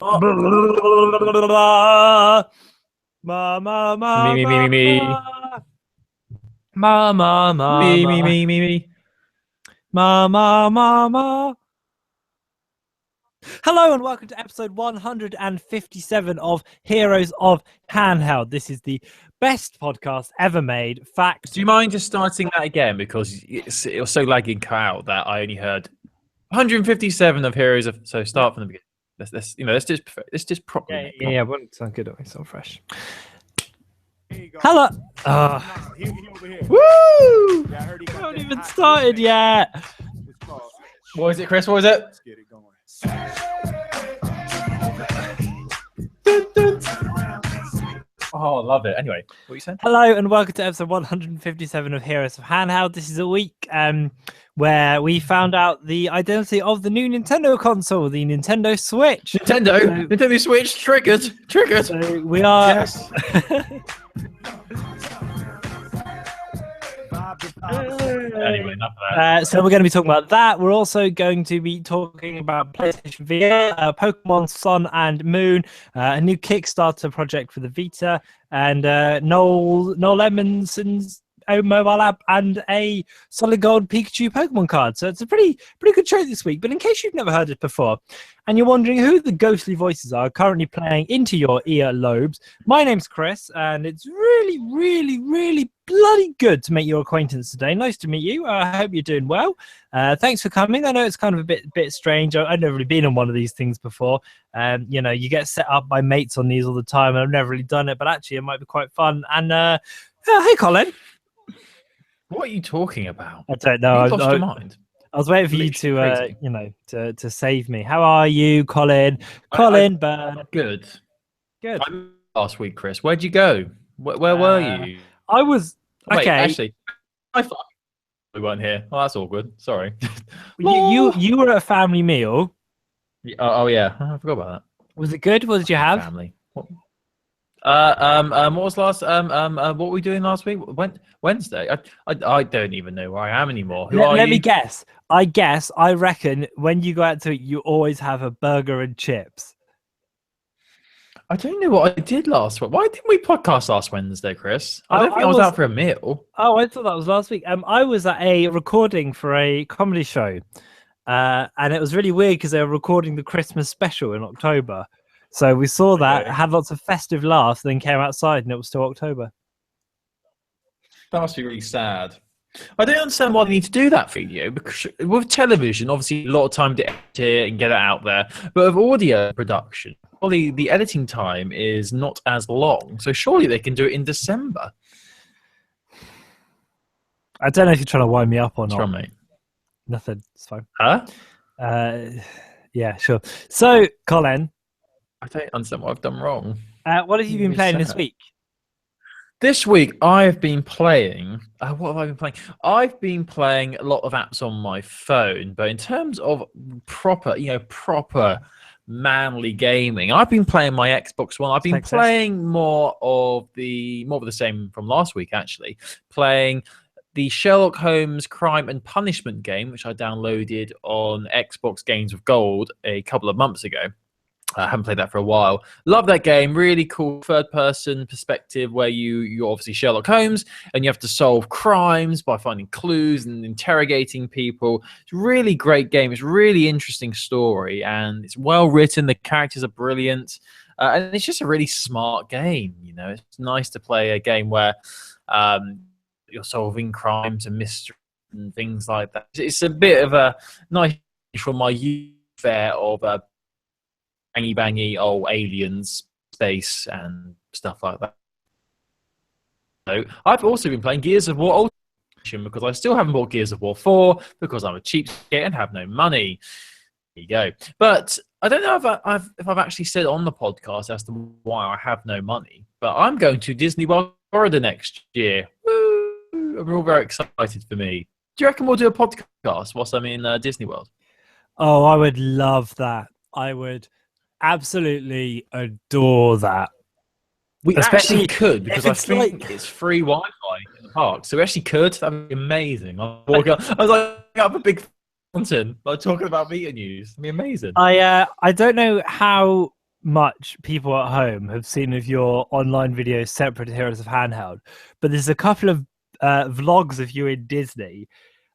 Oh, Ma ma me, ma me, me, ma me, me, ma ma ma me, me, ma me, me, me. ma ma ma ma. Hello and welcome to episode 157 of Heroes of Handheld. This is the best podcast ever made. Fact. Do you mind just starting that again because it was so lagging cut out that I only heard 157 of Heroes of. So Yeah, start from the beginning. Let's just properly, yeah, mate. yeah, Come on. yeah. Wouldn't sound good. It sound fresh. Hello. Uh, He over here. Woo! Yeah, I heard he we got haven't that even hot started mixtape. yet. It's called. What is it, Chris? What is it? Let's get it going. Oh, I love it. Anyway, what you saying? Hello and welcome to episode 157 of Heroes of Handheld. This is a week where we found out the identity of the new Nintendo console, the Nintendo Switch. Nintendo Switch triggered. So we are. Yes. Anyway, enough of that. So we're going to be talking about that. We're also going to be talking about PlayStation VR, Pokemon Sun and Moon, a new Kickstarter project for the Vita, and Noel Edmondson's own mobile app, and a solid gold Pikachu Pokemon card. So it's a pretty good show this week. But in case you've never heard it before, and you're wondering who the ghostly voices are currently playing into your ear lobes, my name's Chris, and it's really bloody good to make your acquaintance today. Nice to meet you. I hope you're doing well. Thanks for coming. I know it's kind of a bit strange. I've never really been on one of these things before. You know, you get set up by mates on these all the time, and I've never really done it, but actually it might be quite fun. And hey, Colin. What are you talking about? I don't know. You lost your mind. I was waiting for you Literally to to save me. How are you, Colin? Colin Byrne. Good. Good. Last week, Chris. Where'd you go? Where were you? I was Wait, okay. actually, I thought we weren't here. Oh, that's all good. Sorry. You were at a family meal. Oh yeah, I forgot about that. Was it good? What did you have? Family. What was last? What were we doing last week? Wednesday. I don't even know where I am anymore. Who are Let you? me guess. I reckon when you go out to eat, you always have a burger and chips. I don't know what I did last week. Why didn't we podcast last Wednesday, Chris? I don't think I was out for a meal. Oh, I thought that was last week. I was at a recording for a comedy show, and it was really weird because they were recording the Christmas special in October. So we saw that, had lots of festive laughs, then came outside, and it was still October. That must be really sad. I don't understand why they need to do that for you, because with television, obviously a lot of time to edit it and get it out there. But with audio production, probably the editing time is not as long. So surely they can do it in December. I don't know if you're trying to wind me up or not. What's wrong, mate? Nothing. It's fine. Huh? Yeah, sure. So, Colin, I don't understand what I've done wrong. what have you been playing this week? This week, I've been playing. What have I been playing? I've been playing a lot of apps on my phone, but in terms of proper manly gaming, I've been playing my Xbox One. I've been playing more of the same from last week, actually. Playing the Sherlock Holmes Crime and Punishment game, which I downloaded on Xbox Games with Gold a couple of months ago. I haven't played that for a while. Love that game. Really cool third-person perspective where you're obviously Sherlock Holmes and you have to solve crimes by finding clues and interrogating people. It's a really great game. It's a really interesting story and it's well written. The characters are brilliant. And it's just a really smart game. You know, it's nice to play a game where you're solving crimes and mysteries and things like that. It's a bit of a nice from my youth there of bangy old aliens, space, and stuff like that. So I've also been playing Gears of War Ultimate Edition because I still haven't bought Gears of War 4 because I'm a cheapskate and have no money. There you go. But I don't know if I've actually said on the podcast as to why I have no money. But I'm going to Disney World Florida next year. Woo! We're all very excited for me. Do you reckon we'll do a podcast whilst I'm in Disney World? Oh, I would love that. I would absolutely adore that. We actually could because I think it's free Wi-Fi in the park. So we actually could. That'd be amazing. I was like up a big fountain, like talking about Vita news. It'd be amazing. I don't know how much people at home have seen of your online videos separate to Heroes of Handheld, but there's a couple of vlogs of you in Disney,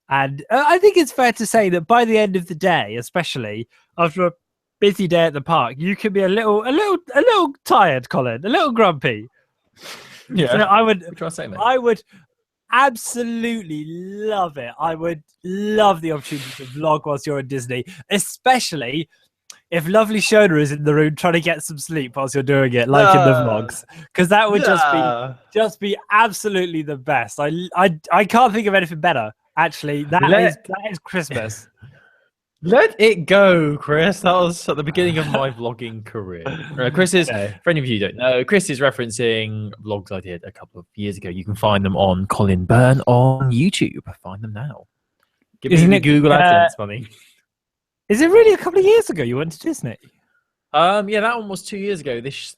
and I think it's fair to say that by the end of the day, especially after a busy day at the park, you can be a little tired, Colin, a little grumpy. Yeah. So I would absolutely love it. I would love the opportunity to vlog whilst you're in Disney, especially if lovely Shona is in the room trying to get some sleep whilst you're doing it, like in the vlogs, because that would just be absolutely the best. I can't think of anything better. Actually, that is Christmas. Let it go, Chris. That was at the beginning of my vlogging career. Chris is, for any of you who don't know, Chris is referencing vlogs I did a couple of years ago. You can find them on Colin Byrne on YouTube. Find them now. Give me the Google AdSense money. Is it really a couple of years ago you went to Disney? Yeah, that one was 2 years ago. This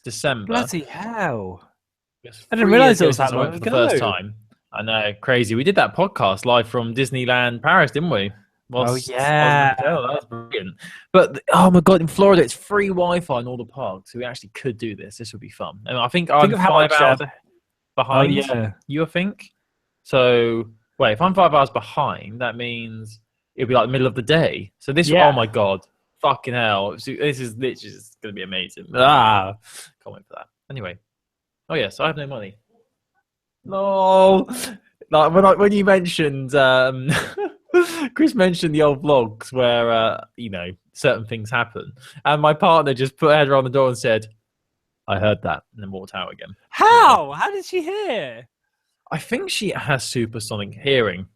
December. Bloody hell! I didn't realise it was that long ago. For the first time. I know, crazy. We did that podcast live from Disneyland Paris, didn't we? Yeah, that was brilliant. But oh my god, in Florida it's free Wi-Fi in all the parks, so we actually could do this. This would be fun. And I think I'm 5 hours behind. You think? So wait, if I'm 5 hours behind, that means it'll be like the middle of the day. So this, oh my god, fucking hell! This is literally just gonna be amazing. Can't wait for that. Anyway, oh yes, I have no money. No, like when you mentioned, Chris mentioned the old vlogs where certain things happen, and my partner just put her head around the door and said, "I heard that," and then walked out again. How? How did she hear? I think she has supersonic hearing.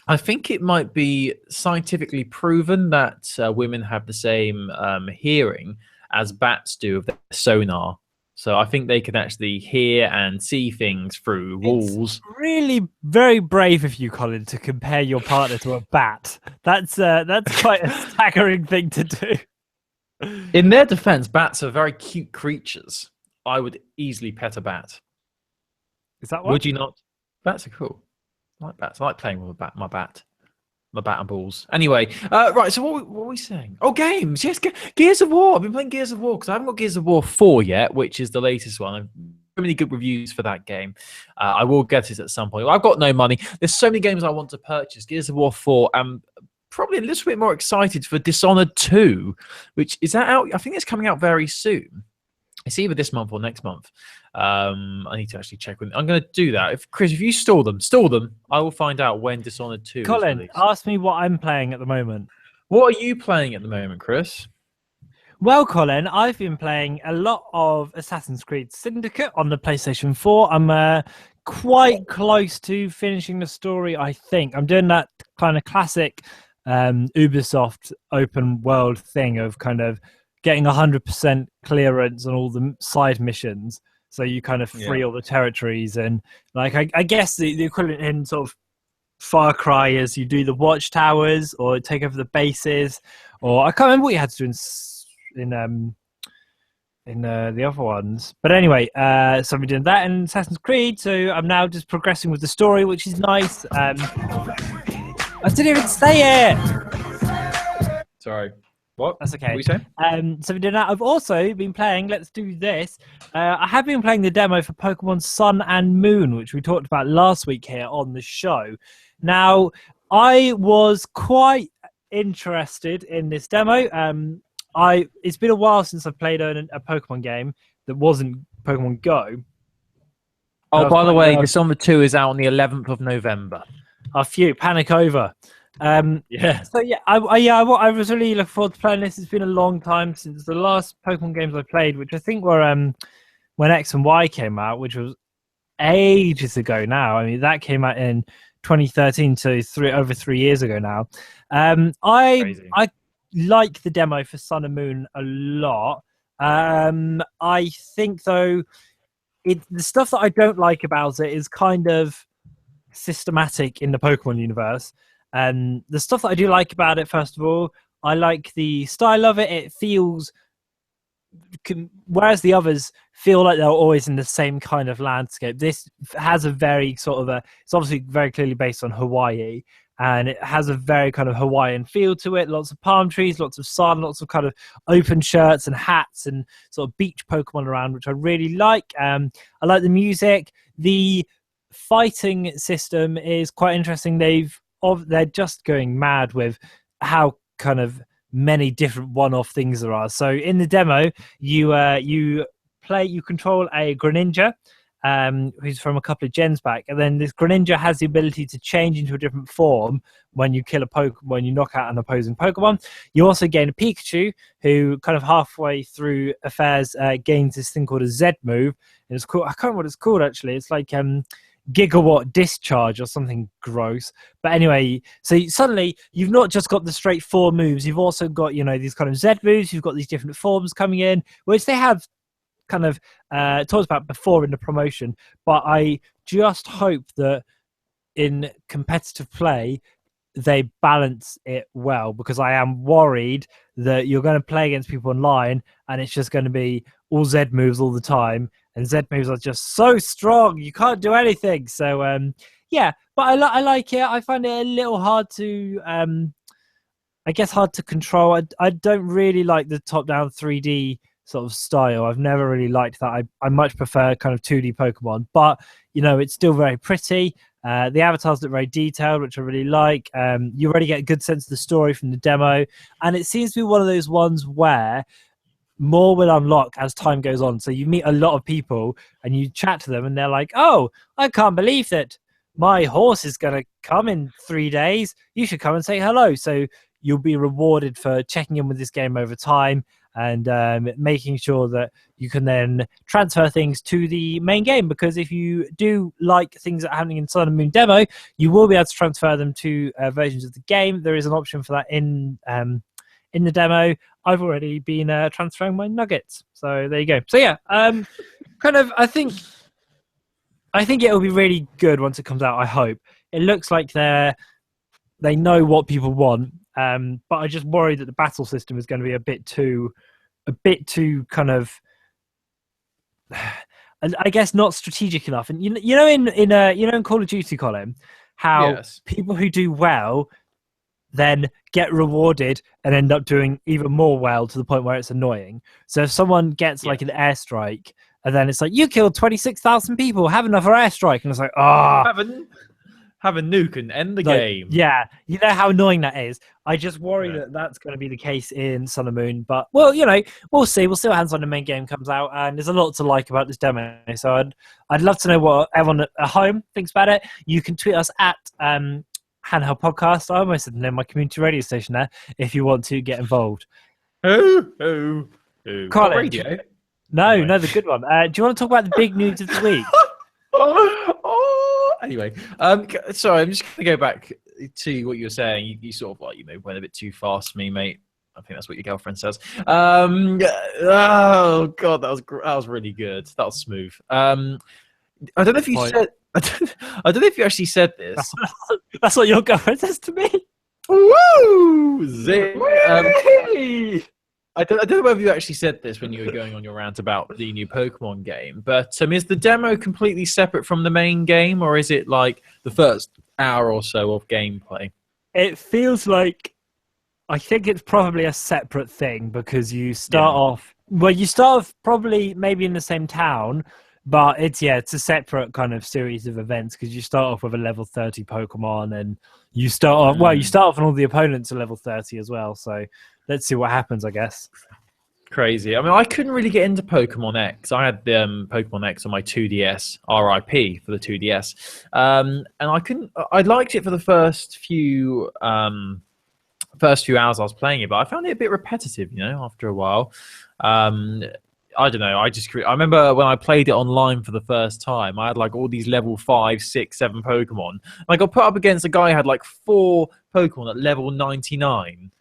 I think it might be scientifically proven that women have the same hearing as bats do of their sonar. So I think they can actually hear and see things through walls. It's really very brave of you, Colin, to compare your partner to a bat. That's quite a staggering thing to do. In their defense, bats are very cute creatures. I would easily pet a bat. Is that what? Would you not? Bats are cool. I like bats. I like playing with my bat and balls. Anyway, right, so what were we saying? Oh, games. Yes, Gears of War. I've been playing Gears of War because I haven't got Gears of War 4 yet, which is the latest one. I've so many good reviews for that game. I will get it at some point. I've got no money. There's so many games I want to purchase. Gears of War 4. I'm probably a little bit more excited for Dishonored 2, which is that out? I think it's coming out very soon. It's either this month or next month. I need to actually check with. I'm going to do that. If you store them, I will find out when Dishonored 2 Colin, is released. ask me what I'm playing at the moment. What are you playing at the moment, Chris? Well, Colin, I've been playing a lot of Assassin's Creed Syndicate on the PlayStation 4. I'm quite close to finishing the story, I think. I'm doing that kind of classic Ubisoft open world thing of kind of getting 100% clearance on all the side missions. So you kind of free all the territories. And like, I guess the equivalent in sort of Far Cry is you do the watchtowers or take over the bases, or I can't remember what you had to do in the other ones. But anyway, so I've been doing that in Assassin's Creed. So I'm now just progressing with the story, which is nice. I didn't even say it. Sorry. What? That's okay. What were you saying? So we did that. I've also been playing. Let's do this. I have been playing the demo for Pokemon Sun and Moon, which we talked about last week here on the show. Now, I was quite interested in this demo. It's been a while since I played a Pokemon game that wasn't Pokemon Go. Oh, by the way, Dishonored 2 is out on the 11th of November. A few panic over. So yeah, I was really looking forward to playing this. It's been a long time since the last Pokemon games I played, which I think were when X and Y came out, which was ages ago now. I mean, that came out in 2013, so over 3 years ago now. I like the demo for Sun and Moon a lot. I think though, the stuff that I don't like about it is kind of systematic in the Pokemon universe. The stuff that I do like about it, first of all, I like the style of it. It feels, whereas the others feel like they're always in the same kind of landscape, this has a very sort of it's obviously very clearly based on Hawaii, and it has a very kind of Hawaiian feel to it. Lots of palm trees, lots of sun, lots of kind of open shirts and hats and sort of beach Pokemon around, which I really like. I like the music. The fighting system is quite interesting. They're just going mad with how kind of many different one-off things there are. So in the demo, you control a Greninja, who's from a couple of gens back, and then this Greninja has the ability to change into a different form when you when you knock out an opposing Pokemon. You also gain a Pikachu, who kind of halfway through affairs gains this thing called a Z move. And it's cool. I can't remember what it's called actually. It's like gigawatt discharge or something gross. But anyway, so suddenly you've not just got the straight 4 moves, you've also got, these kind of Z moves, you've got these different forms coming in, which they have kind of talked about before in the promotion. But I just hope that in competitive play they balance it well, because I am worried that you're going to play against people online and it's just going to be all Z moves all the time, and Z moves are just so strong you can't do anything. So but I like it. I find it a little hard to hard to control. I don't really like the top-down 3D sort of style. I've never really liked that. I much prefer kind of 2D Pokemon, but it's still very pretty. The avatars look very detailed, which I really like. You already get a good sense of the story from the demo, and it seems to be one of those ones where more will unlock as time goes on. So you meet a lot of people and you chat to them and they're like, oh, I can't believe that my horse is going to come in 3 days. You should come and say hello. So you'll be rewarded for checking in with this game over time and making sure that you can then transfer things to the main game. Because if you do like things that are happening in Sun and Moon demo, you will be able to transfer them to versions of the game. There is an option for that in the demo. I've already been transferring my nuggets. So there you go. So yeah, I think it will be really good once it comes out. I hope. It looks like they know what people want. But I just worry that the battle system is going to be a bit too kind of, I guess, not strategic enough. And in Call of Duty, Colin, how people who do well then get rewarded and end up doing even more well to the point where it's annoying. So if someone gets like an airstrike and then it's like, you killed 26,000 people, have another airstrike, and it's like, have a nuke and end the game. Yeah, you know how annoying that is. I just worry that that's going to be the case in Sun and Moon. But, well, we'll see. We'll see what happens when the main game comes out. And there's a lot to like about this demo. So I'd love to know what everyone at home thinks about it. You can tweet us at Handheld Podcast. I almost said the name of my community radio station there, if you want to get involved. Colin, radio? No, the good one. Do you want to talk about the big news of the week? Anyway, sorry, I'm just going to go back to what you were saying. You sort of went a bit too fast for me, mate. I think that's what your girlfriend says. Oh God, that was really good. That was smooth. I don't know if you said. I don't know if you actually said this. That's what your girlfriend says to me. Woo! Zing. I don't know whether you actually said this when you were going on your rant about the new Pokemon game, but is the demo completely separate from the main game, or is it like the first hour or so of gameplay? It feels like, I think it's probably a separate thing, because you start off probably maybe in the same town, but it's a separate kind of series of events, because you start off with a level 30 Pokemon, and you start off and all the opponents are level 30 as well, so let's see what happens, I guess. Crazy. I mean, I couldn't really get into Pokemon X. I had the Pokemon X on my 2DS, RIP for the 2DS. And I liked it for the first few hours I was playing it, but I found it a bit repetitive, after a while. I don't know. I remember when I played it online for the first time, I had like all these level 5, 6, 7 Pokemon. And I got put up against a guy who had like 4 Pokemon at level 99.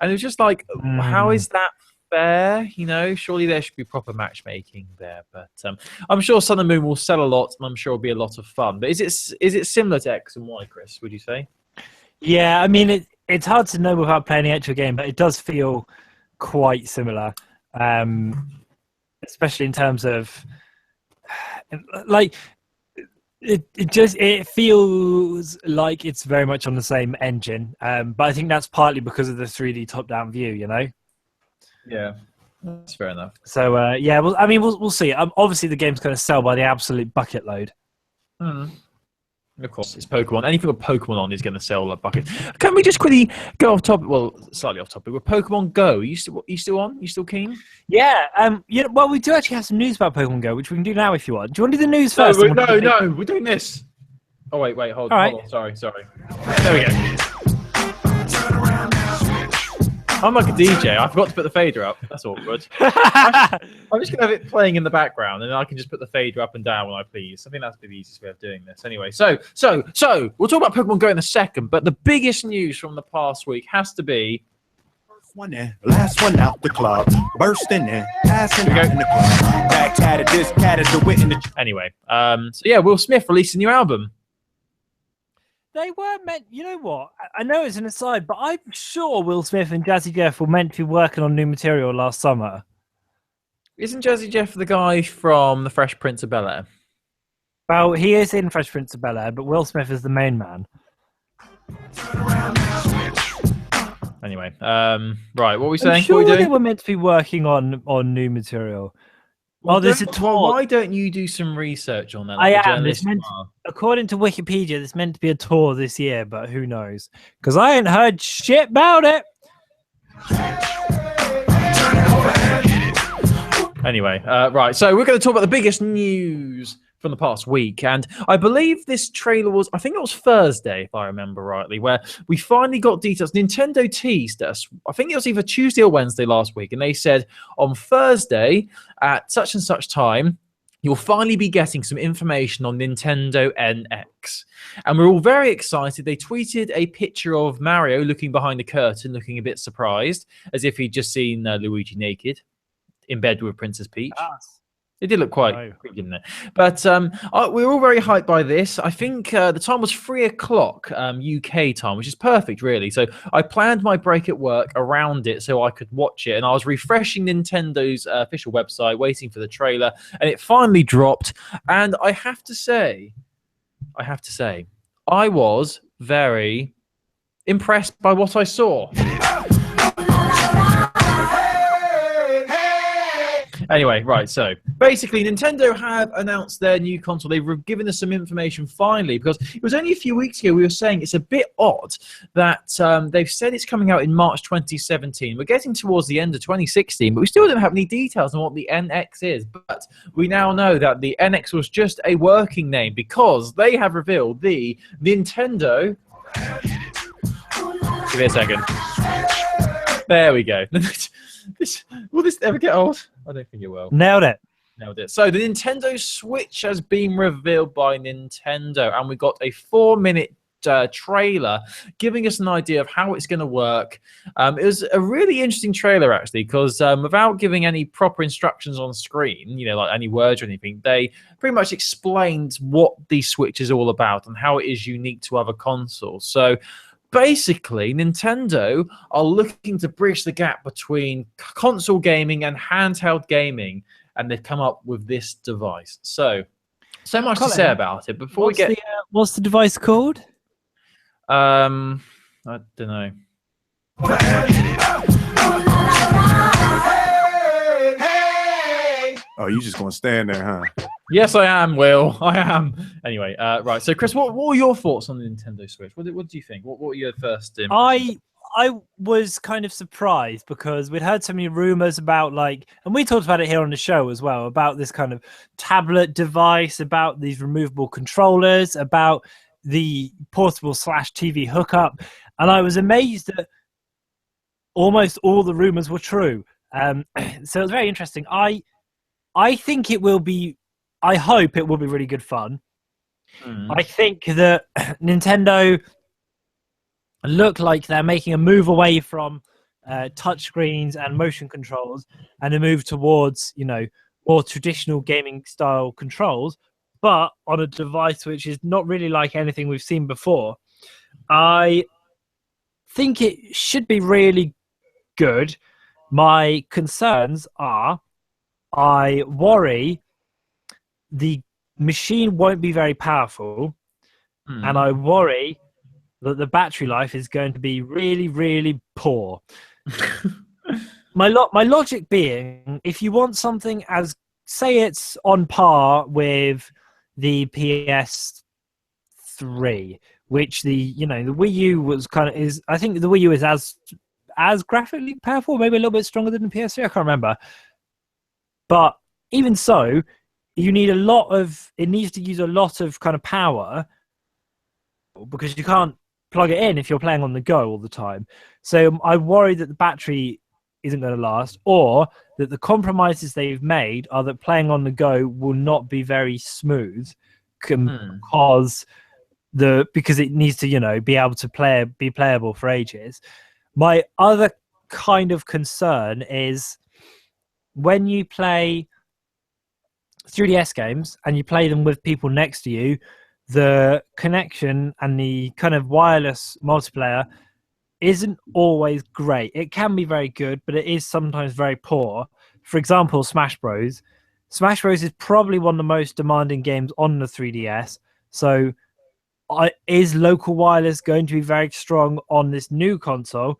And it was just like, how is that fair? Surely there should be proper matchmaking there. But I'm sure Sun and Moon will sell a lot, and I'm sure it'll be a lot of fun. But is it similar to X and Y, Chris, would you say? Yeah, I mean, it's hard to know without playing the actual game, but it does feel quite similar. Especially in terms of, like, It feels like it's very much on the same engine, but I think that's partly because of the 3D top-down view, you know. Yeah, that's fair enough. So yeah, well, I mean, we'll see. Obviously, the game's going to sell by the absolute bucket load. Of course, it's Pokemon. Anything with Pokemon on is going to sell a bucket. Can we just quickly go off topic? Well, slightly off topic. With Pokemon Go, you still on? You still keen? Yeah. Well, we do actually have some news about Pokemon Go, which we can do now if you want. Do you want to do the news No, first? no, we're doing this. Oh wait, hold on. Sorry. There we go. I'm like a DJ. I forgot to put the fader up. That's awkward. I'm just going to have it playing in the background, and then I can just put the fader up and down when I please. I think that's the easiest way of doing this. Anyway, so we'll talk about Pokemon Go in a second, but the biggest news from the past week has to be... First one in, last one out the club, bursting in, passing out in the club. That cat is this, cat is the wit in the... Anyway, so yeah, Will Smith released a new album. They were meant, you know what? I know it's an aside, but I'm sure Will Smith and Jazzy Jeff were meant to be working on new material last summer. Isn't Jazzy Jeff the guy from The Fresh Prince of Bel-Air? Well, he is in Fresh Prince of Bel-Air, but Will Smith is the main man. Anyway, right, what were we saying? I'm sure what are we doing? they were meant to be working on new material. Well, there's a tour. Why don't you do some research on that? I am. According to Wikipedia, there's meant to be a tour this year, but who knows? Because I ain't heard shit about it. Anyway, right. So we're going to talk about the biggest news from the past week, and I believe this trailer was, I think it was Thursday, if I remember rightly, where we finally got details. Nintendo teased us, I think it was either Tuesday or Wednesday last week, and they said on Thursday at such and such time, you'll finally be getting some information on Nintendo NX. And we're all very excited. They tweeted a picture of Mario looking behind the curtain, looking a bit surprised, as if he'd just seen Luigi naked in bed with Princess Peach. It did look quite creepy, didn't it? But we were all very hyped by this. I think the time was 3 o'clock UK time, which is perfect, really. So I planned my break at work around it so I could watch it. And I was refreshing Nintendo's official website, waiting for the trailer. And it finally dropped. And I have to say, I was very impressed by what I saw. Anyway, right, so basically Nintendo have announced their new console. They've given us some information finally, because it was only a few weeks ago we were saying it's a bit odd that they've said it's coming out in March 2017. We're getting towards the end of 2016, but we still don't have any details on what the NX is. But we now know that the NX was just a working name because they have revealed the Nintendo... Give me a second. There we go. Will this ever get old? I don't think it will. Nailed it. So the Nintendo Switch has been revealed by Nintendo, and we got a 4-minute trailer giving us an idea of how it's going to work. It was a really interesting trailer, actually, because without giving any proper instructions on screen, like any words or anything, they pretty much explained what the Switch is all about and how it is unique to other consoles. So basically, Nintendo are looking to bridge the gap between console gaming and handheld gaming, and they've come up with this device. So much to say about it. Before we get, what's the device called? I don't know. Oh, you just gonna stand there, huh? Yes, I am, Will. I am. Anyway, right. So, Chris, what were your thoughts on the Nintendo Switch? What do you think? What were your first impressions? I was kind of surprised because we'd heard so many rumors about and we talked about it here on the show as well, about this kind of tablet device, about these removable controllers, about the portable / TV hookup. And I was amazed that almost all the rumors were true. So it was very interesting. I think it will be, I hope it will be really good fun. I think that Nintendo look like they're making a move away from touchscreens and motion controls and a move towards, more traditional gaming style controls, but on a device which is not really like anything we've seen before. I think it should be really good. My concerns are, I worry the machine won't be very powerful, and I worry that the battery life is going to be really, really poor. My logic being, if you want something as, say it's on par with the PS3, which the Wii U was I think the Wii U is as graphically powerful, maybe a little bit stronger than the PS3, I can't remember. But even so, it needs to use a lot of kind of power, because you can't plug it in if you're playing on the go all the time. So I worry that the battery isn't going to last, or that the compromises they've made are that playing on the go will not be very smooth because it needs to be able to be playable for ages. My other kind of concern is when you play 3DS games and you play them with people next to you, the connection and the kind of wireless multiplayer isn't always great. It can be very good, but it is sometimes very poor. For example, Smash Bros. Smash Bros is probably one of the most demanding games on the 3DS. So is local wireless going to be very strong on this new console?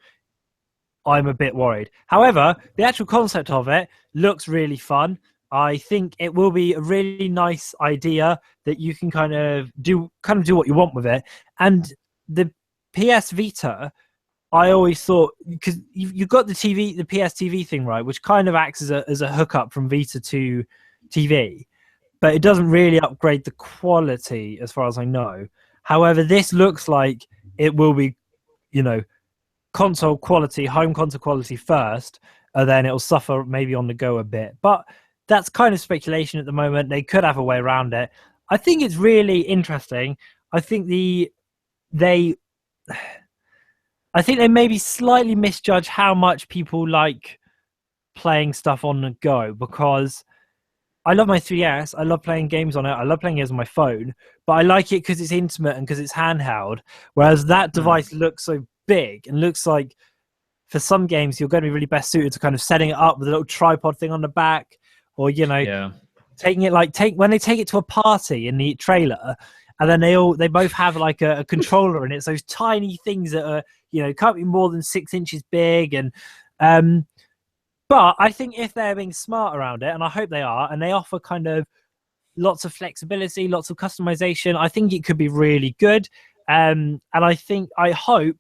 I'm a bit worried. However, the actual concept of it looks really fun. I think it will be a really nice idea that you can kind of do what you want with it. And the PS Vita, I always thought, because you've got the PS TV thing, right, which kind of acts as a hookup from Vita to TV, but it doesn't really upgrade the quality as far as I know. However, this looks like it will be, console quality, home console quality first, and then it'll suffer maybe on the go a bit. But that's kind of speculation at the moment. They could have a way around it. I think it's really interesting. I think they maybe slightly misjudge how much people like playing stuff on the go, because I love my 3DS. I love playing games on it. I love playing games on my phone, but I like it because it's intimate and because it's handheld, whereas that device looks so big and looks like for some games you're going to be really best suited to kind of setting it up with a little tripod thing on the back, or taking it when they take it to a party in the trailer, and then they both have like a controller, and it's those tiny things that are can't be more than 6 inches big. And but I think if they're being smart around it, and I hope they are, and they offer kind of lots of flexibility, lots of customization, I think it could be really good. And I hope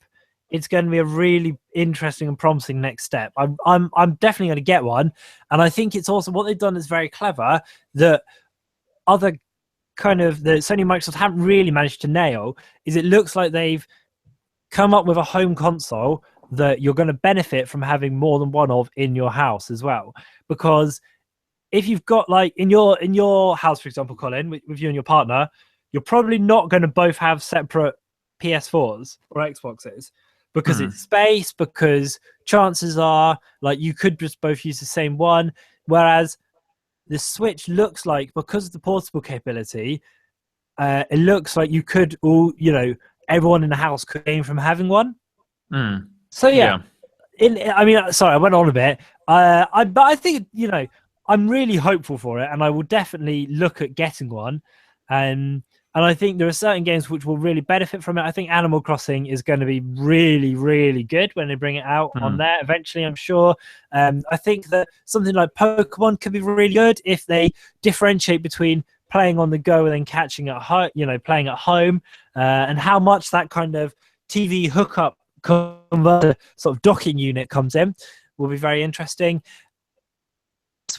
it's going to be a really interesting and promising next step. I'm definitely going to get one, and I think it's also what they've done is very clever that other kind of the Sony and Microsoft haven't really managed to nail. Is it looks like they've come up with a home console that you're going to benefit from having more than one of in your house as well. Because if you've got like in your house, for example, Colin, with you and your partner, you're probably not going to both have separate PS4s or Xboxes, because it's space, because chances are like you could just both use the same one. Whereas the Switch looks like, because of the portable capability, it looks like you could all, everyone in the house could gain from having one. So yeah. Sorry, I went on a bit. But I think, I'm really hopeful for it, and I will definitely look at getting one. And I think there are certain games which will really benefit from it. I think Animal Crossing is going to be really, really good when they bring it out on there eventually, I'm sure. I think that something like Pokemon could be really good if they differentiate between playing on the go and then catching at home, playing at home, and how much that kind of TV hookup converter sort of docking unit comes in will be very interesting.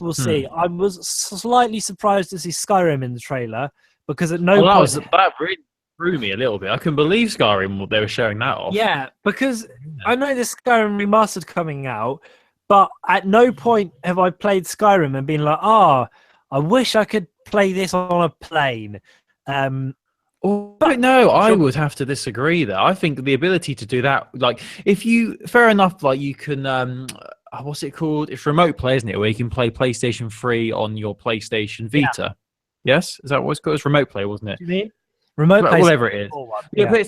We'll see. I was slightly surprised to see Skyrim in the trailer, because at no point... that really threw me a little bit. I couldn't believe Skyrim, they were showing that off. Yeah, because I know this Skyrim Remastered coming out, but at no point have I played Skyrim and been like, I wish I could play this on a plane. I would have to disagree there. I think the ability to do that, like, fair enough, like you can... what's it called? It's remote play, isn't it? Where you can play PlayStation 3 on your PlayStation Vita. Yeah. Yes? Is that what it's called? It's remote play, wasn't it? You mean? Remote Play, whatever it is.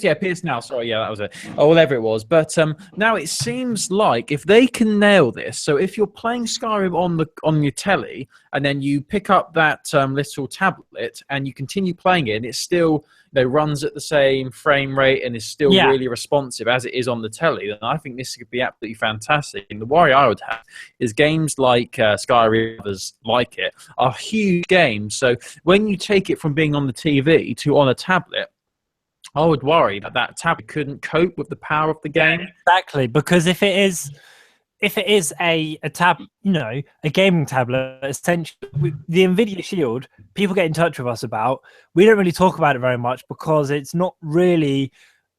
Yeah. PS Now. Sorry, yeah, that was it. Or whatever it was. But now it seems like if they can nail this, so if you're playing Skyrim on your telly, and then you pick up that little tablet and you continue playing it, and it still runs at the same frame rate and is still really responsive as it is on the telly, then I think this could be absolutely fantastic. And the worry I would have is games like Skyrim, others like it, are huge games. So when you take it from being on the TV to on a tablet, I would worry that tablet couldn't cope with the power of the game. Exactly, because if it is a tab, a gaming tablet, essentially, the NVIDIA Shield, people get in touch with us about. We don't really talk about it very much because it's not really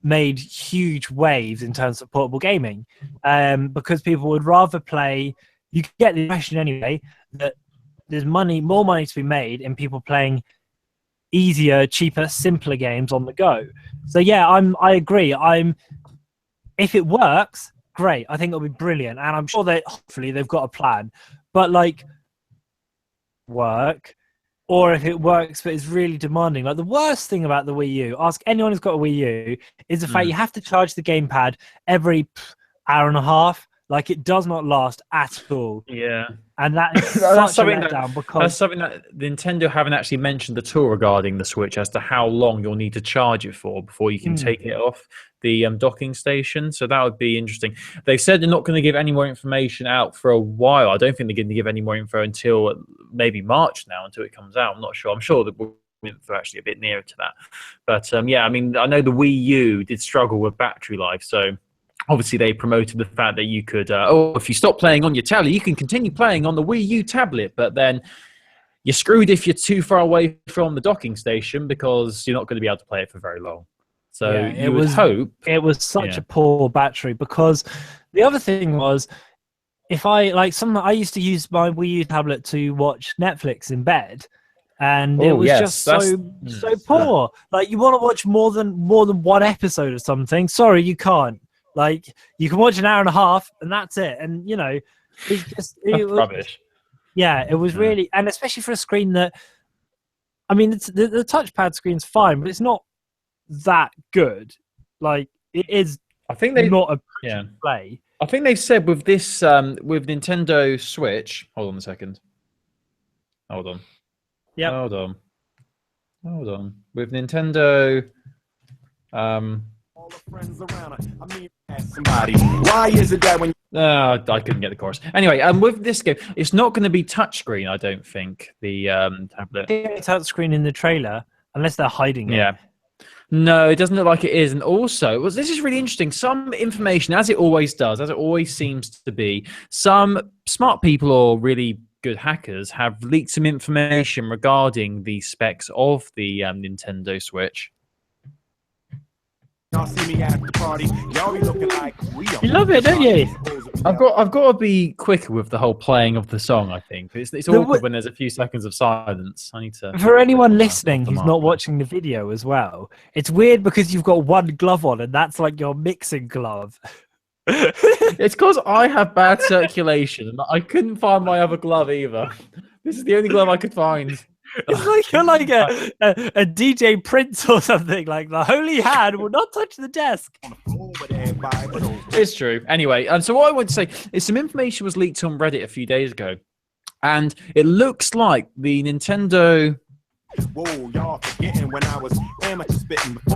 made huge waves in terms of portable gaming. Because people would rather play. You get the impression anyway that there's more money to be made in people playing easier, cheaper, simpler games on the go. So yeah, I agree. If it works, great. I think it'll be brilliant, and I'm sure that hopefully they've got a plan. But work, or if it works but it's really demanding. Like the worst thing about the Wii U, ask anyone who's got a Wii U, is the fact you have to charge the gamepad every hour and a half. Like it does not last at all. Yeah. And that is that's something that's something that Nintendo haven't actually mentioned at all regarding the Switch as to how long you'll need to charge it for before you can take it off the docking station. So that would be interesting. They've said they're not going to give any more information out for a while. I don't think they're going to give any more info until maybe March now, until it comes out. I'm not sure. I'm sure that we're actually a bit nearer to that. But yeah, I mean, I know the Wii U did struggle with battery life, so obviously they promoted the fact that you could, if you stop playing on your telly, you can continue playing on the Wii U tablet, but then you're screwed if you're too far away from the docking station because you're not going to be able to play it for very long. So it was such a poor battery, because the other thing was, if I used to use my Wii U tablet to watch Netflix in bed, and it was just so poor. Like you want to watch more than one episode of something, sorry, you can't. Like you can watch an hour and a half and that's it. And it's just it was rubbish. Yeah, it was really, and especially for a screen that, I mean, the touchpad screen's fine, but it's not that good. Like it is. I think they not a play. I think they've said with this with Nintendo Switch. Hold on a second. Hold on. Yeah. Hold on. With Nintendo. Why is it that when I couldn't get the chorus. Anyway, with this game, it's not going to be touchscreen, I don't think, the tablet. It's touchscreen in the trailer, unless they're hiding it. Yeah. No, it doesn't look like it is. And also, this is really interesting. Some information, as it always does, as it always seems to be, some smart people or really good hackers have leaked some information regarding the specs of the Nintendo Switch. y'all see me at the party, y'all be looking like we are. You love it, don't you? I've got to be quicker with the whole playing of the song. I think it's awkward when there's a few seconds of silence. I need to. For anyone listening who's not watching the video as well, it's weird because you've got one glove on, and that's like your mixing glove. It's because I have bad circulation, and I couldn't find my other glove either. This is the only glove I could find. It's like you're like a DJ Prince or something. Like the holy hand will not touch the desk. It's true. Anyway, so what I want to say is some information was leaked on Reddit a few days ago, and it looks like the Nintendo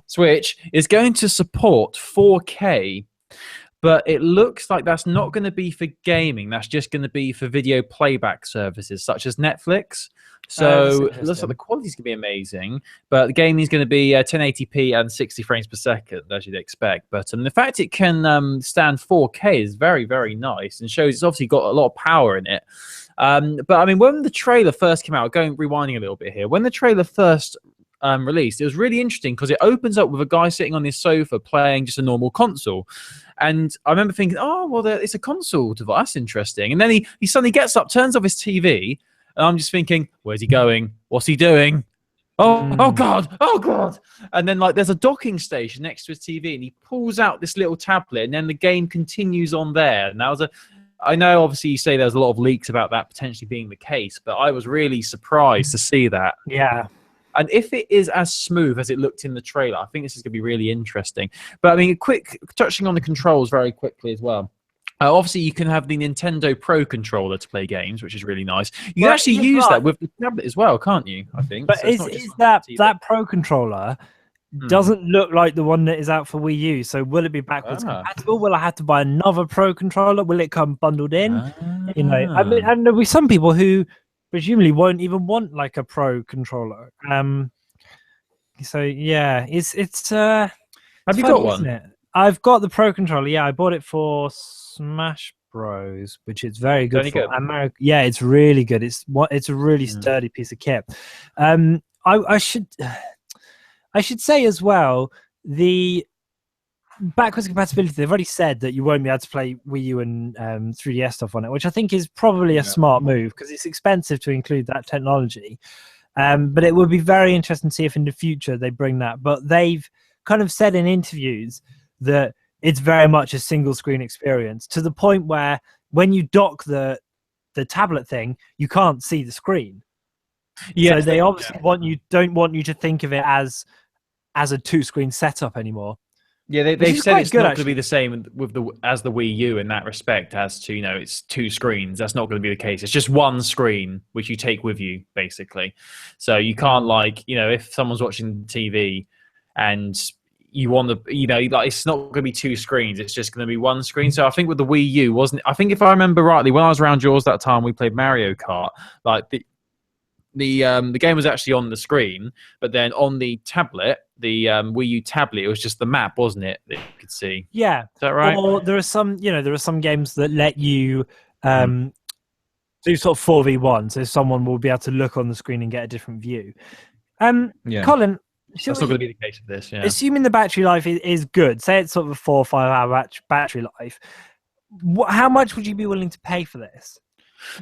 Switch is going to support 4K, but it looks like that's not going to be for gaming. That's just going to be for video playback services such as Netflix. So it looks like the quality's going to be amazing, but the gaming is going to be 1080p and 60 frames per second, as you'd expect. But the fact it can stand 4K is very, very nice and shows it's obviously got a lot of power in it. But I mean, when the trailer first came out, rewinding a little bit here, when the trailer first released, it was really interesting because it opens up with a guy sitting on his sofa playing just a normal console. And I remember thinking, oh, well, it's a console device. That's interesting. And then he suddenly gets up, turns off his TV, and I'm just thinking, where's he going? What's he doing? Oh God! Oh God! And then there's a docking station next to his TV, and he pulls out this little tablet, and then the game continues on there. And I know obviously you say there's a lot of leaks about that potentially being the case, but I was really surprised to see that. Yeah. And if it is as smooth as it looked in the trailer, I think this is going to be really interesting. But I mean, touching on the controls very quickly as well. Obviously, you can have the Nintendo Pro controller to play games, which is really nice. You can actually use that with the tablet as well, can't you? I think. But so is that Pro controller doesn't look like the one that is out for Wii U? So will it be backwards compatible? Will I have to buy another Pro controller? Will it come bundled in? You know, I mean, and there'll be some people who presumably won't even want like a Pro controller. So yeah, it's. Have you got one? Isn't it? I've got the Pro controller. Yeah, I bought it for Smash Bros, which it's very good for. Good. Yeah, it's really good. It's a really sturdy piece of kit. I should say as well, the backwards compatibility, they've already said that you won't be able to play Wii U and 3DS stuff on it, which I think is probably a smart move because it's expensive to include that technology. But it would be very interesting to see if in the future they bring that. But they've kind of said in interviews that it's very much a single screen experience, to the point where when you dock the tablet thing, you can't see the screen. Yeah, so they obviously don't want you to think of it as a 2-screen setup anymore. Yeah, they've said it's not going to be the same as the Wii U in that respect, as to, it's 2 screens. That's not going to be the case. It's just one screen which you take with you, basically. So you can't, if someone's watching TV and you want to, it's not going to be 2 screens. It's just going to be one screen. So I think with the Wii U, I think if I remember rightly, when I was around yours that time, we played Mario Kart. The game was actually on the screen, but then on the tablet, the Wii U tablet, it was just the map, wasn't it, that you could see? Yeah. Is that right? Or there are some games that let you do sort of 4v1, so someone will be able to look on the screen and get a different view. Colin, that's not going to be the case of this. Yeah. Assuming the battery life is good, say it's sort of a 4 or 5 hour battery life, how much would you be willing to pay for this?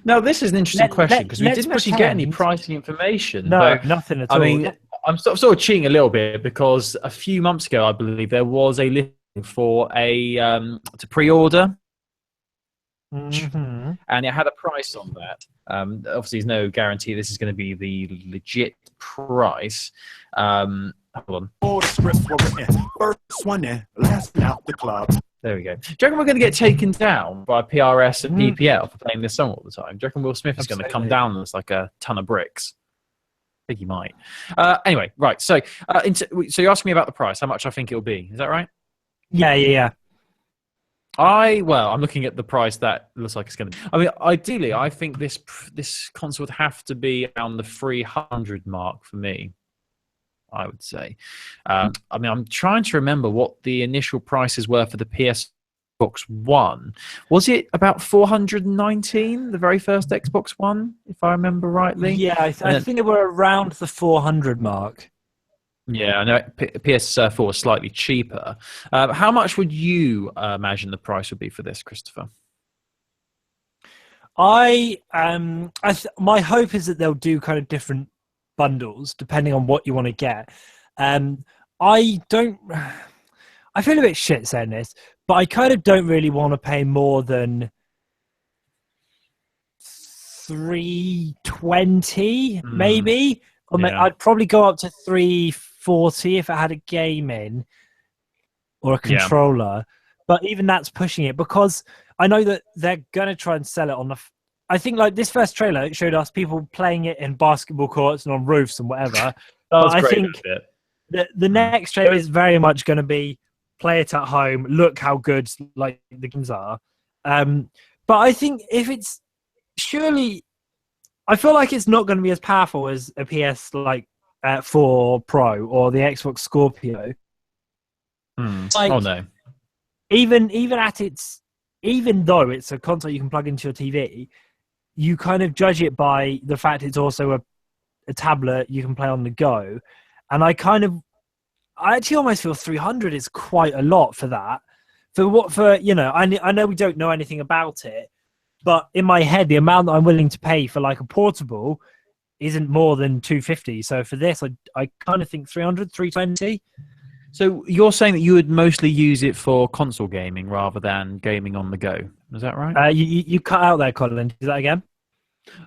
Now, this is an interesting question because we didn't actually get any pricing information. No, nothing at all. I mean, I'm sort of cheating a little bit because a few months ago, I believe there was a listing for to pre-order, and it had a price on that. Obviously, there's no guarantee this is going to be the legit price. Hold on. All the scripts were written. First one in, last out the club. There we go. Do you reckon we're going to get taken down by PRS and DPL for playing this song all the time? Do you reckon Will Smith is going to come down as like a ton of bricks? I think he might. Anyway, right. So you're asking me about the price, how much I think it'll be. Is that right? Yeah. I'm looking at the price that looks like it's going to be. I mean, ideally, I think this console would have to be around the 300 mark for me, I would say. I mean, I'm trying to remember what the initial prices were for the Xbox One. Was it about 419, the very first Xbox One, if I remember rightly? Yeah, I think they were around the 400 mark. Yeah, I know PS4 is slightly cheaper. How much would you imagine the price would be for this, Christopher? My hope is that they'll do kind of different bundles depending on what you want to get. I feel a bit shit saying this, but I kind of don't really want to pay more than $320 maybe. Or I'd probably go up to $340 if I had a game in or a controller. But even that's pushing it because I know that they're going to try and sell it on the... I think like this first trailer, it showed us people playing it in basketball courts and on roofs and whatever. I think the next trailer is very much going to be play it at home, look how good like the games are. But I think if it's surely... I feel like it's not going to be as powerful as a PS4 Pro or the Xbox Scorpio. Like, oh no! Even though it's a console you can plug into your TV, you kind of judge it by the fact it's also a tablet you can play on the go. And I actually almost feel 300 is quite a lot for that. I know we don't know anything about it. But in my head, the amount that I'm willing to pay for like a portable isn't more than $250. So for this, I kind of think 300, 320. So you're saying that you would mostly use it for console gaming rather than gaming on the go. Is that right? You cut out there, Colin. Is that again?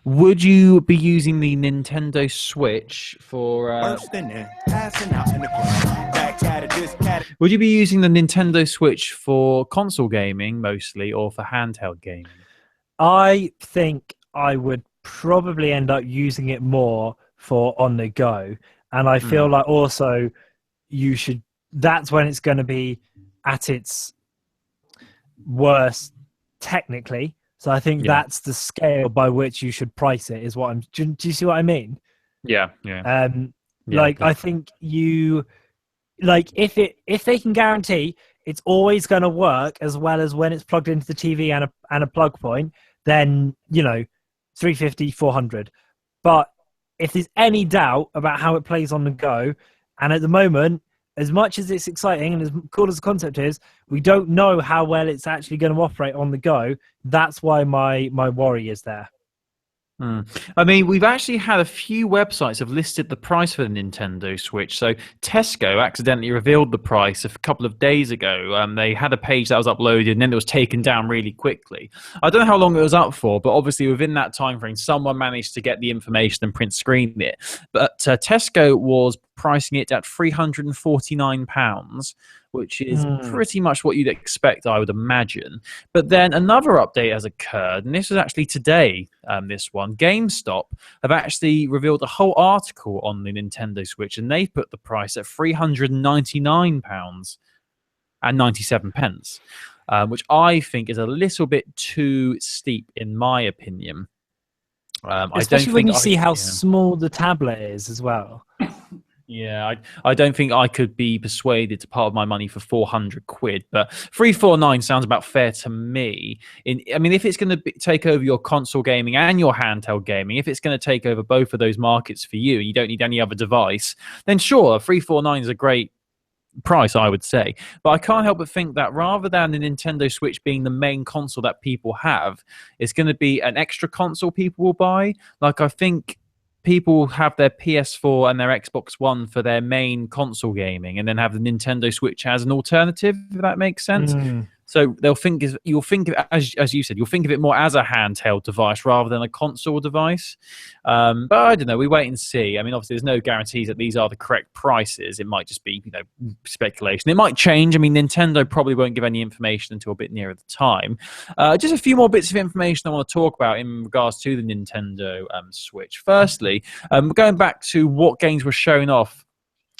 Would you be using the Nintendo Switch for? Bursting in, passing out in the club. Back cat of this cat. Would you be using the Nintendo Switch for console gaming mostly, or for handheld gaming? I think I would probably end up using it more for on the go, and I feel like also you should. That's when it's going to be at its worst technically. So I think that's the scale by which you should price it. Is what I'm. Do you see what I mean? Yeah. Like I think you, like if they can guarantee it's always going to work as well as when it's plugged into the TV and a plug point, then 350, 400. But if there's any doubt about how it plays on the go, and at the moment, as much as it's exciting and as cool as the concept is, we don't know how well it's actually going to operate on the go. That's why my worry is there. I mean, we've actually had a few websites have listed the price for the Nintendo Switch. So Tesco accidentally revealed the price a couple of days ago. They had a page that was uploaded and then it was taken down really quickly. I don't know how long it was up for, but obviously within that time frame, someone managed to get the information and print screen it. But Tesco was pricing it at £349, which is pretty much what you'd expect, I would imagine. But then another update has occurred, and this was actually today, this one. GameStop have actually revealed a whole article on the Nintendo Switch, and they put the price at £399.97, which I think is a little bit too steep, in my opinion. Especially when you see how small the tablet is as well. Yeah, I don't think I could be persuaded to part of my money for £400, but 349 sounds about fair to me. I mean, if it's going to take over your console gaming and your handheld gaming, if it's going to take over both of those markets for you, and you don't need any other device, then sure, 349 is a great price, I would say. But I can't help but think that rather than the Nintendo Switch being the main console that people have, it's going to be an extra console people will buy. Like, I think people have their PS4 and their Xbox One for their main console gaming, and then have the Nintendo Switch as an alternative, if that makes sense. So you'll think of it, as you said, you'll think of it more as a handheld device rather than a console device. But I don't know. We wait and see. I mean, obviously, there's no guarantees that these are the correct prices. It might just be, speculation. It might change. I mean, Nintendo probably won't give any information until a bit nearer the time. Just a few more bits of information I want to talk about in regards to the Nintendo Switch. Firstly, going back to what games were shown off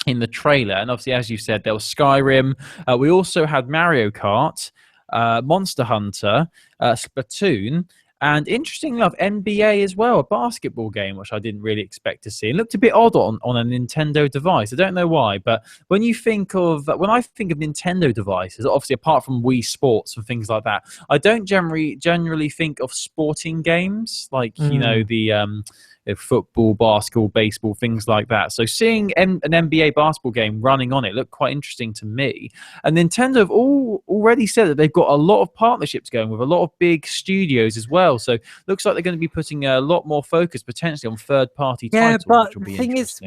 in the trailer, and obviously, as you said, there was Skyrim. We also had Mario Kart, Monster Hunter, Splatoon, and interestingly enough, NBA as well, a basketball game, which I didn't really expect to see. It looked a bit odd on a Nintendo device. I don't know why, but when I think of Nintendo devices, obviously apart from Wii Sports and things like that, I don't generally think of sporting games like the football, basketball, baseball, things like that. So seeing an NBA basketball game running on it looked quite interesting to me. And Nintendo have already said that they've got a lot of partnerships going with a lot of big studios as well. So looks like they're going to be putting a lot more focus potentially on third-party titles. But the thing is,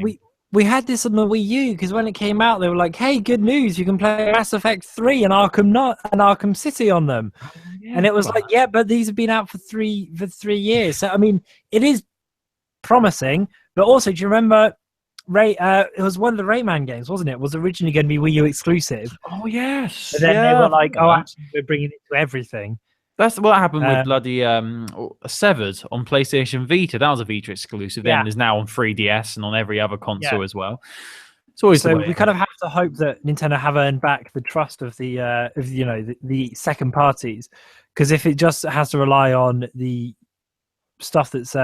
we had this on the Wii U because when it came out, they were like, "Hey, good news! You can play Mass Effect 3 and Arkham City on them." And it was like, "Yeah, but these have been out for 3 years." So I mean, it is promising, but also, do you remember it was one of the Rayman games, wasn't it? It was originally going to be Wii U exclusive. Oh yes. But then they were like, "Oh, actually, we're bringing it to everything." That's what happened with bloody Severed on PlayStation Vita. That was a Vita exclusive. Then is now on 3DS and on every other console as well. It's always so we kind of have to hope that Nintendo have earned back the trust of the second parties, because if it just has to rely on the stuff that's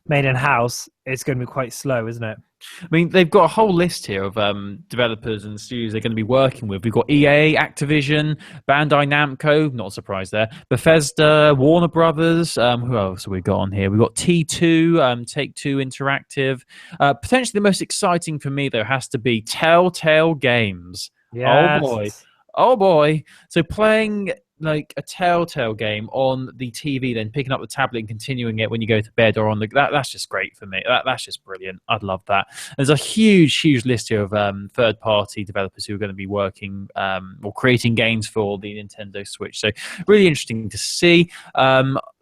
made in house, it's going to be quite slow, isn't it? I mean, they've got a whole list here of developers and studios they're going to be working with. We've got EA, Activision, Bandai Namco, not surprised there, Bethesda, Warner Brothers. Who else have we got on here? We've got T2, Take-Two Interactive. Potentially the most exciting for me, though, has to be Telltale Games. Yes. Oh, boy. So playing like a Telltale game on the TV, then picking up the tablet and continuing it when you go to bed or on the that's just great for me. That's just brilliant. I'd love that. There's a huge list here of third-party developers who are going to be working or creating games for the Nintendo Switch. So really interesting to see.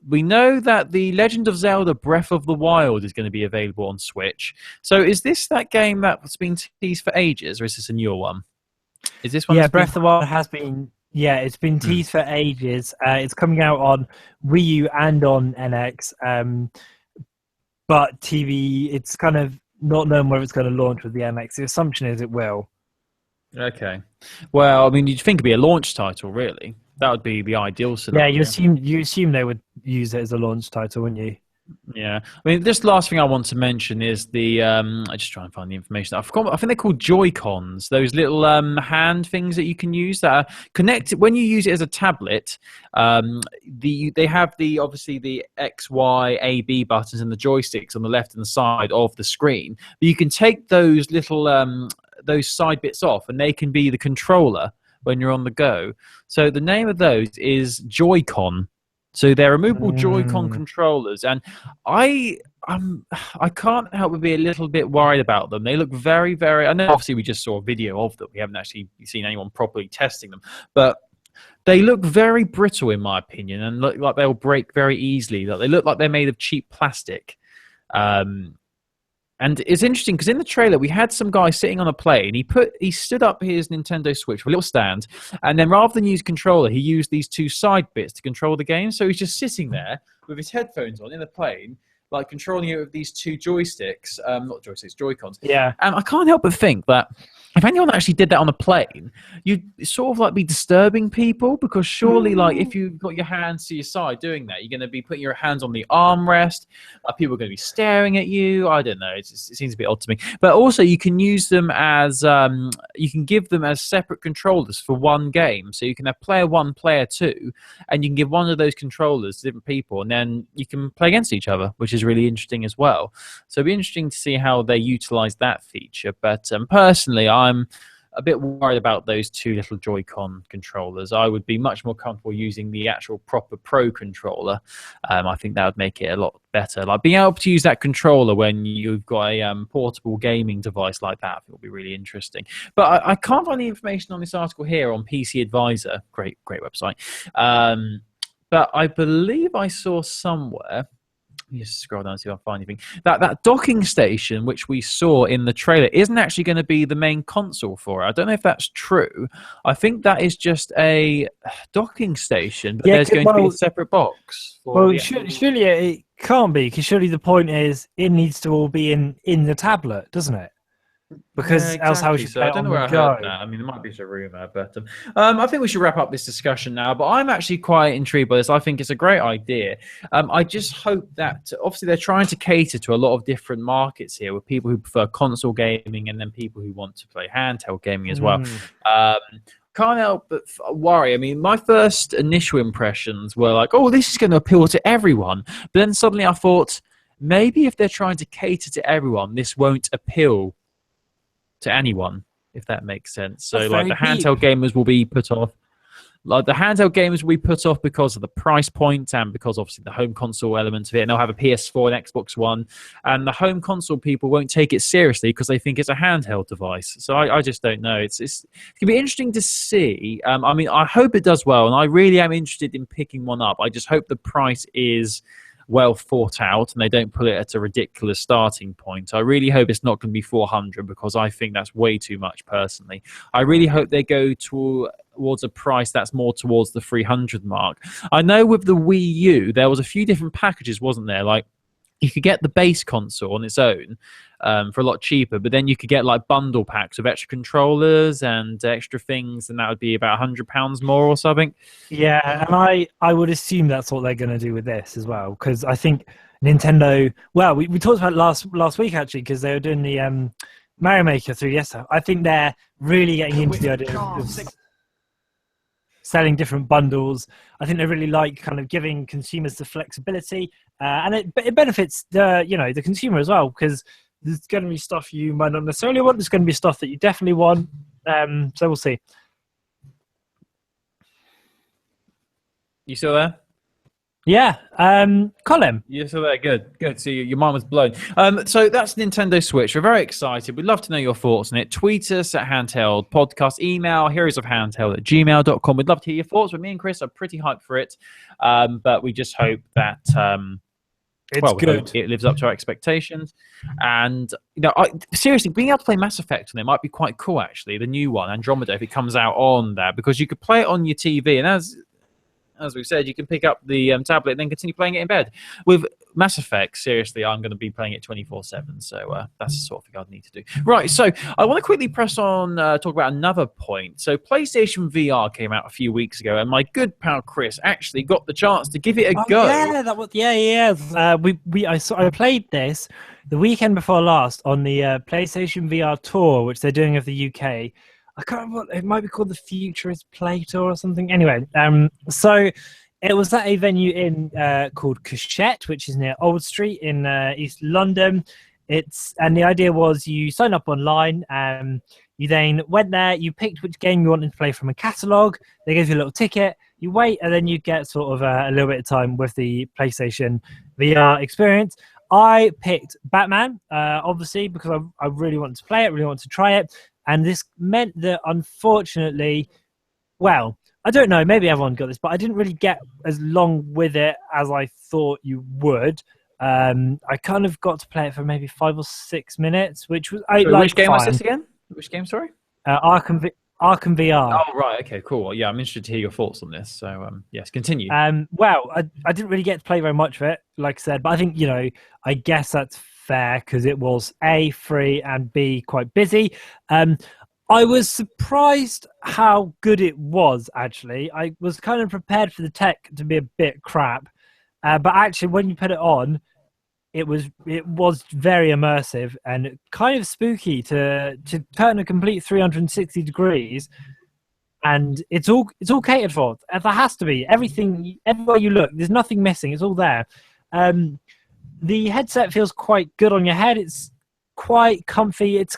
We know that The Legend of Zelda Breath of the Wild is going to be available on Switch. So is this that game that's been teased for ages, or is this a newer one? Is this one? Yeah, Breath of the Wild has been. Yeah, it's been teased for ages. It's coming out on Wii U and on NX. But TV, it's kind of not known whether it's going to launch with the NX. The assumption is it will. Okay. Well, I mean, you'd think it'd be a launch title, really. That would be the ideal scenario. Yeah, you assume they would use it as a launch title, wouldn't you? Yeah, I mean, this last thing I want to mention is the. I just try and find the information. I forgot. I think they're called Joy-Cons. Those little hand things that you can use that are connected when you use it as a tablet. They have obviously the X, Y, A, B buttons and the joysticks on the left and the side of the screen. But you can take those little those side bits off, and they can be the controller when you're on the go. So the name of those is Joy-Con. So they're removable Joy-Con controllers, and I can't help but be a little bit worried about them. They look very, very. I know, obviously, we just saw a video of them. We haven't actually seen anyone properly testing them, but they look very brittle, in my opinion, and look like they'll break very easily. Like they look like they're made of cheap plastic. And it's interesting because in the trailer we had some guy sitting on a plane. He stood up his Nintendo Switch with a little stand, and then rather than use controller, he used these two side bits to control the game. So he's just sitting there with his headphones on in the plane, like controlling it with these two joysticks, not joysticks, Joy-Cons. Yeah. And I can't help but think that if anyone actually did that on a plane, you'd sort of like be disturbing people, because surely, like, if you've got your hands to your side doing that, you're going to be putting your hands on the armrest. People are going to be staring at you. I don't know. It seems a bit odd to me. But also, you can use them as you can give them as separate controllers for one game. So you can have player 1, player 2, and you can give one of those controllers to different people, and then you can play against each other, which is really interesting as well. So it'll be interesting to see how they utilize that feature. But personally, I'm a bit worried about those two little Joy-Con controllers. I would be much more comfortable using the actual proper Pro controller. I think that would make it a lot better. Like being able to use that controller when you've got a portable gaming device like that, I think will be really interesting. But I can't find the information on this article here on PC Advisor. Great website. But I believe I saw somewhere. Let me just scroll down and see if I can find anything. That docking station, which we saw in the trailer, isn't actually going to be the main console for it. I don't know if that's true. I think that is just a docking station, but there's going to be a separate box. Surely it can't be, because surely the point is it needs to all be in the tablet, doesn't it? Because yeah, exactly. else how would you so I don't know where I heard that. I mean, it might be just a rumor, but I think we should wrap up this discussion now. But I'm actually quite intrigued by this. I think it's a great idea. I just hope that obviously they're trying to cater to a lot of different markets here, with people who prefer console gaming and then people who want to play handheld gaming as well. Can't help but worry. I mean, my first initial impressions were like, oh, this is going to appeal to everyone. But then suddenly I thought, maybe if they're trying to cater to everyone, this won't appeal to anyone, if that makes sense. So like the handheld gamers will be put off. Like the handheld gamers will be put off because of the price point and because obviously the home console element of it. And they'll have a PS4 and Xbox One. And the home console people won't take it seriously because they think it's a handheld device. So I just don't know. It's going to be interesting to see. I mean, I hope it does well. And I really am interested in picking one up. I just hope the price is well thought out and they don't put it at a ridiculous starting point. I really hope it's not going to be 400, because I think that's way too much personally. I really hope they go towards a price that's more towards the 300 mark. I know with the Wii U there was a few different packages, wasn't there? Like you could get the base console on its own for a lot cheaper, but then you could get like bundle packs of extra controllers and extra things, and that would be about £100 more or something. Yeah, and I would assume that's what they're going to do with this as well, because I think Nintendo. Well, we talked about last week actually, because they were doing the Mario Maker through yesterday. I think they're really getting into the idea of selling different bundles. I think they really like kind of giving consumers the flexibility, and it benefits the consumer as well, because there's going to be stuff you might not necessarily want. There's going to be stuff that you definitely want. So we'll see. You still there? Yeah, Colin. You're still there. Good. So your mind was blown. So that's Nintendo Switch. We're very excited. We'd love to know your thoughts on it. Tweet us at Handheld Podcast. Email heroesofhandheld@gmail.com. We'd love to hear your thoughts. But me and Chris are pretty hyped for it. But we just hope that It's good. It lives up to our expectations. And seriously, being able to play Mass Effect on it might be quite cool. Actually, the new one, Andromeda, if it comes out on that, because you could play it on your TV, and as we've said, you can pick up the tablet and then continue playing it in bed. With Mass Effect, seriously, I'm going to be playing it 24/7. So that's the sort of thing I'd need to do. Right, so I want to quickly press on, talk about another point. So PlayStation VR came out a few weeks ago, and my good pal Chris actually got the chance to give it a go. Yeah, I played this the weekend before last on the PlayStation VR tour, which they're doing of the UK. I can't remember it might be called the Futurist Play Tour or something. Anyway, so it was at a venue in called Cachette, which is near Old Street in East London. And the idea was you sign up online, you then went there, you picked which game you wanted to play from a catalogue. They gave you a little ticket, you wait, and then you get sort of a little bit of time with the PlayStation VR experience. I picked Batman, obviously, because I really wanted to play it, really wanted to try it. And this meant that, unfortunately, well, I don't know, maybe everyone got this, but I didn't really get as long with it as I thought you would. I kind of got to play it for maybe 5 or 6 minutes, which was which game was this again? Which game, sorry? Arkham VR. Oh, right, okay, cool. Yeah, I'm interested to hear your thoughts on this. So, yes, continue. Well, I didn't really get to play very much of it, like I said, but I think, I guess that's fair because it was A, free, and B, quite busy. I was surprised how good it was, actually. I was kind of prepared for the tech to be a bit crap, but actually when you put it on, it was very immersive and kind of spooky to turn a complete 360 degrees, and it's all catered for. There has to be everywhere you look. There's nothing missing. It's all there. The headset feels quite good on your head. It's quite comfy. It's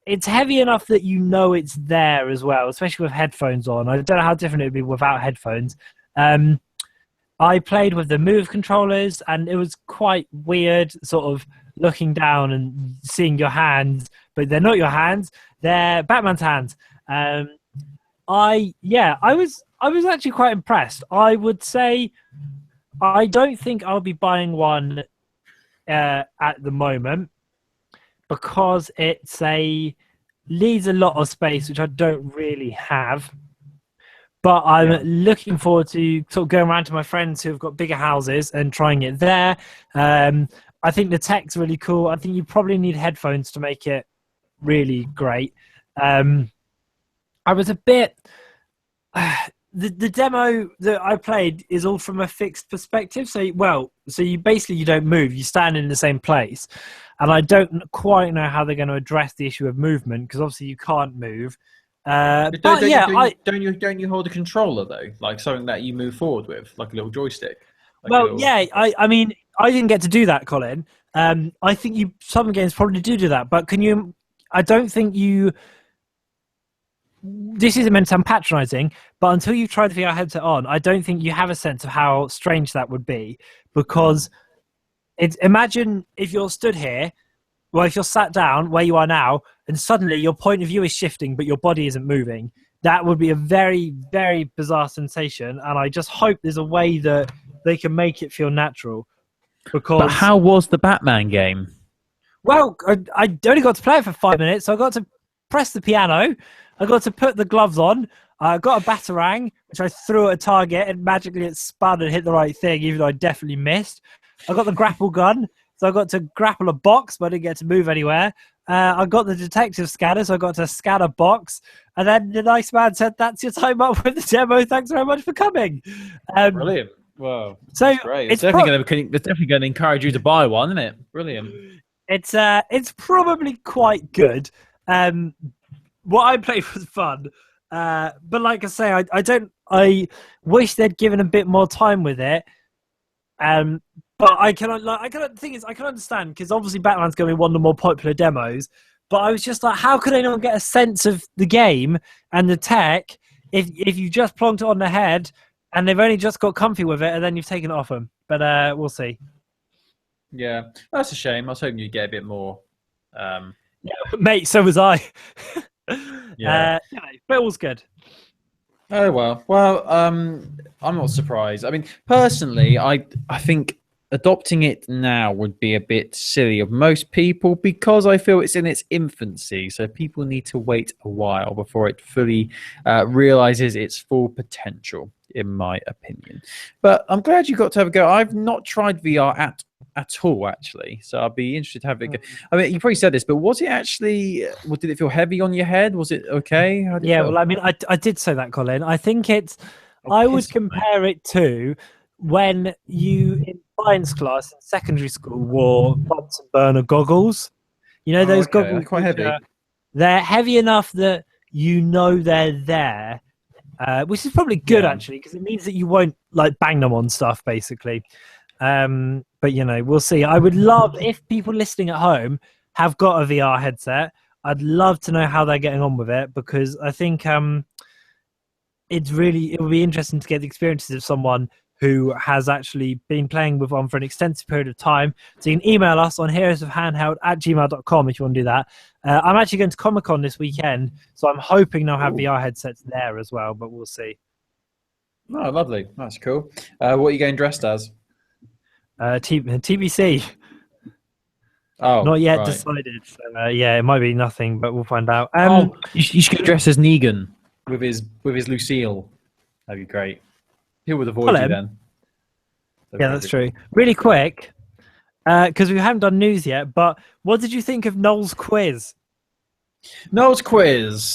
it's heavy enough that it's there as well, especially with headphones on. I don't know how different it would be without headphones. I played with the Move controllers, and it was quite weird, sort of looking down and seeing your hands, but they're not your hands. They're Batman's hands. I was actually quite impressed. I would say I don't think I'll be buying one at the moment because needs a lot of space, which I don't really have. But I'm looking forward to sort of going around to my friends who have got bigger houses and trying it there. I think the tech's really cool. I think you probably need headphones to make it really great. I was a bit... The demo that I played is all from a fixed perspective. So you basically, you don't move. You stand in the same place. And I don't quite know how they're going to address the issue of movement because obviously you can't move. Don't you hold a controller though, like something that you move forward with, like a little joystick? I mean, I didn't get to do that, Colin. I think some games probably do that, but I don't think you. This isn't meant to sound patronising, but until you try the VR headset on, I don't think you have a sense of how strange that would be. Because imagine if you're stood here, if you're sat down where you are now, and suddenly your point of view is shifting, but your body isn't moving. That would be a very, very bizarre sensation, and I just hope there's a way that they can make it feel natural. But how was the Batman game? Well, I only got to play it for 5 minutes, so I got to press the piano. I got to put the gloves on. I got a batarang, which I threw at a target, and magically it spun and hit the right thing, even though I definitely missed. I got the grapple gun, so I got to grapple a box, but I didn't get to move anywhere. I got the detective scanner, so I got to scan a box. And then the nice man said, "That's your time up with the demo. Thanks very much for coming." Brilliant. Wow. So that's great. It's definitely going to encourage you to buy one, isn't it? Brilliant. It's probably quite good. What I played was fun, but like I say, I wish they'd given a bit more time with it. But I can understand because obviously Batman's going to be one of the more popular demos. But I was just like, how could anyone get a sense of the game and the tech if you just plonked it on the head and they've only just got comfy with it, and then you've taken it off them. But we'll see. Yeah, that's a shame. I was hoping you'd get a bit more. Yeah, mate, so was I. Yeah. But it was good. Oh well. Well, I'm not surprised. I mean, personally, I think adopting it now would be a bit silly of most people because I feel it's in its infancy. So people need to wait a while before it fully realizes its full potential, in my opinion. But I'm glad you got to have a go. I've not tried VR at all, actually. So I'll be interested to have a go. I mean, you probably said this, but was it actually? Did it feel heavy on your head? Was it okay? How did it feel? Well, I mean, I did say that, Colin. I think it's. I would compare it to when you in science class in secondary school wore Bunsen burner goggles. You know those goggles. They're quite heavy. They're heavy enough that you know they're there, which is probably good actually because it means that you won't like bang them on stuff basically. But we'll see. I would love if people listening at home have got a VR headset. I'd love to know how they're getting on with it because I think it would be interesting to get the experiences of someone who has actually been playing with one for an extensive period of time. So you can email us on heroesofhandheld@gmail.com if you want to do that. I'm actually going to Comic-Con this weekend, so I'm hoping they'll have VR headsets there as well, but we'll see. Oh, lovely. That's cool. What are you going dressed as? TBC. Oh, not yet decided. So, it might be nothing, but we'll find out. You should get dressed as Negan with his Lucille. That'd be great. Who would avoid you then? That's true. Really quick, because we haven't done news yet, but what did you think of Noel's quiz? Noel's quiz.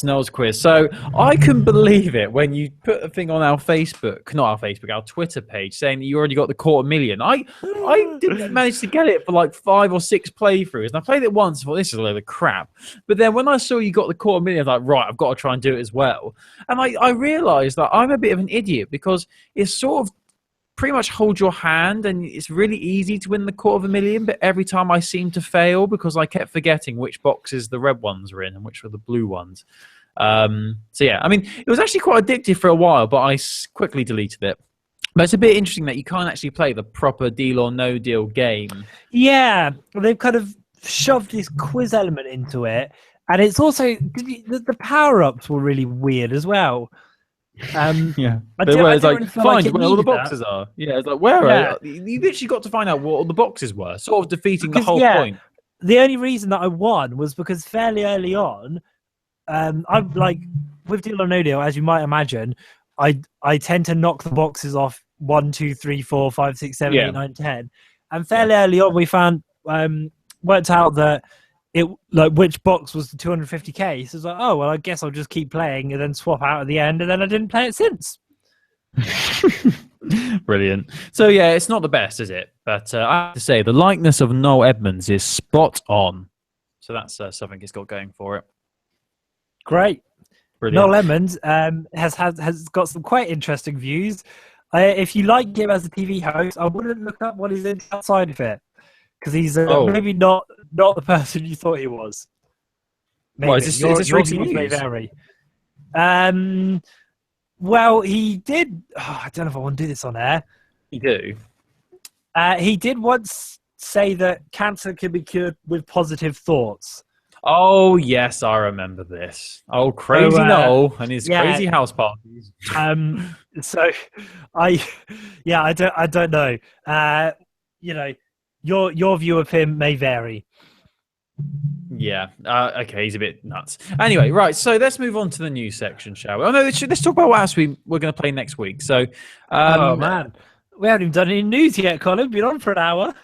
So I couldn't believe it when you put a thing on our Twitter page saying that you already got the 250,000. I didn't manage to get it for like 5 or 6 playthroughs, and I played it once and thought this is a load of crap. But then when I saw you got the 250,000, I was like, right, I've got to try and do it as well. And I realised that I'm a bit of an idiot because it's sort of pretty much hold your hand and it's really easy to win the 250,000, but every time I seem to fail because I kept forgetting which boxes the red ones were in and which were the blue ones. I mean, it was actually quite addictive for a while, but I quickly deleted it. But it's a bit interesting that you can't actually play the proper deal or no deal game. Yeah, they've kind of shoved this quiz element into it, and it's also the power-ups were really weird as well. Find where all the boxes are. Yeah, it's like where you literally got to find out what all the boxes were, sort of defeating the whole point. The only reason that I won was because fairly early on, I'm like with Deal or No Deal, as you might imagine, I tend to knock the boxes off 1, 2, 3, 4, 5, 6, 7, 8, 9, 10, and fairly early on we found worked out that it like which box was the 250k. So it's like, oh well, I guess I'll just keep playing and then swap out at the end, and then I didn't play it since. Brilliant. So yeah, it's not the best, is it? But I have to say the likeness of Noel Edmonds is spot on. So that's something it's got going for it. Great. Brilliant. Noel Edmonds has got some quite interesting views. If you like him as a TV host, I wouldn't look up what he's in outside of it. Because he's maybe not the person you thought he was. Maybe. What, is this recent news? May vary. Well, he did. I don't know if I want to do this on air. You do. He did once say that cancer can be cured with positive thoughts. Oh yes, I remember this. Oh, crazy Noel and his crazy house parties. So, I don't know. Your view of him may vary. Yeah. Okay, he's a bit nuts. Anyway, right. So let's move on to the news section, shall we? Oh no, let's talk about what else we're going to play next week. So, oh man, we haven't even done any news yet, Colin. We've been on for an hour.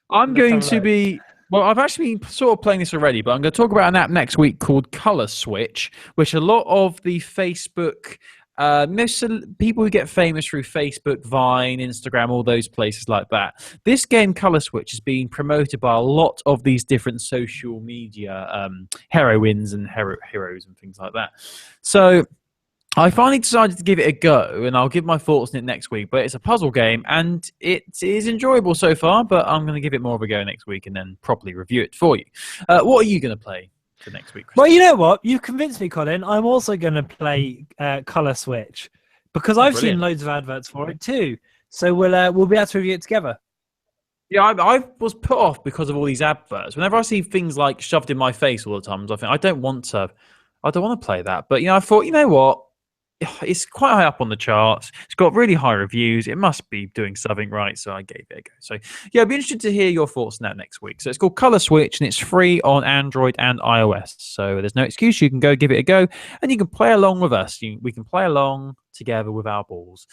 I'm going to be. Well, I've actually been sort of playing this already, but I'm going to talk about an app next week called Color Switch, which a lot of the Facebook. People who get famous through Facebook, Vine, Instagram, all those places like that. This game, Color Switch, is being promoted by a lot of these different social media heroines and heroes and things like that. So I finally decided to give it a go, and I'll give my thoughts on it next week. But it's a puzzle game, and it is enjoyable so far, but I'm going to give it more of a go next week and then properly review it for you. What are you going to play for next week, Christopher? Well, you know what? You've convinced me, Colin. I'm also going to play Color Switch Because I've seen loads of adverts for it too. So we'll be able to review it together. Yeah, I was put off because of all these adverts. Whenever I see things like shoved in my face all the time, I think I don't want to play that. But I thought, you know what? It's quite high up on the charts. It's got really high reviews. It must be doing something right, so I gave it a go. So yeah, I'd be interested to hear your thoughts on that next week. So it's called Color Switch, and it's free on Android and iOS. So there's no excuse. You can go give it a go, and you can play along with us. We can play along together with our balls.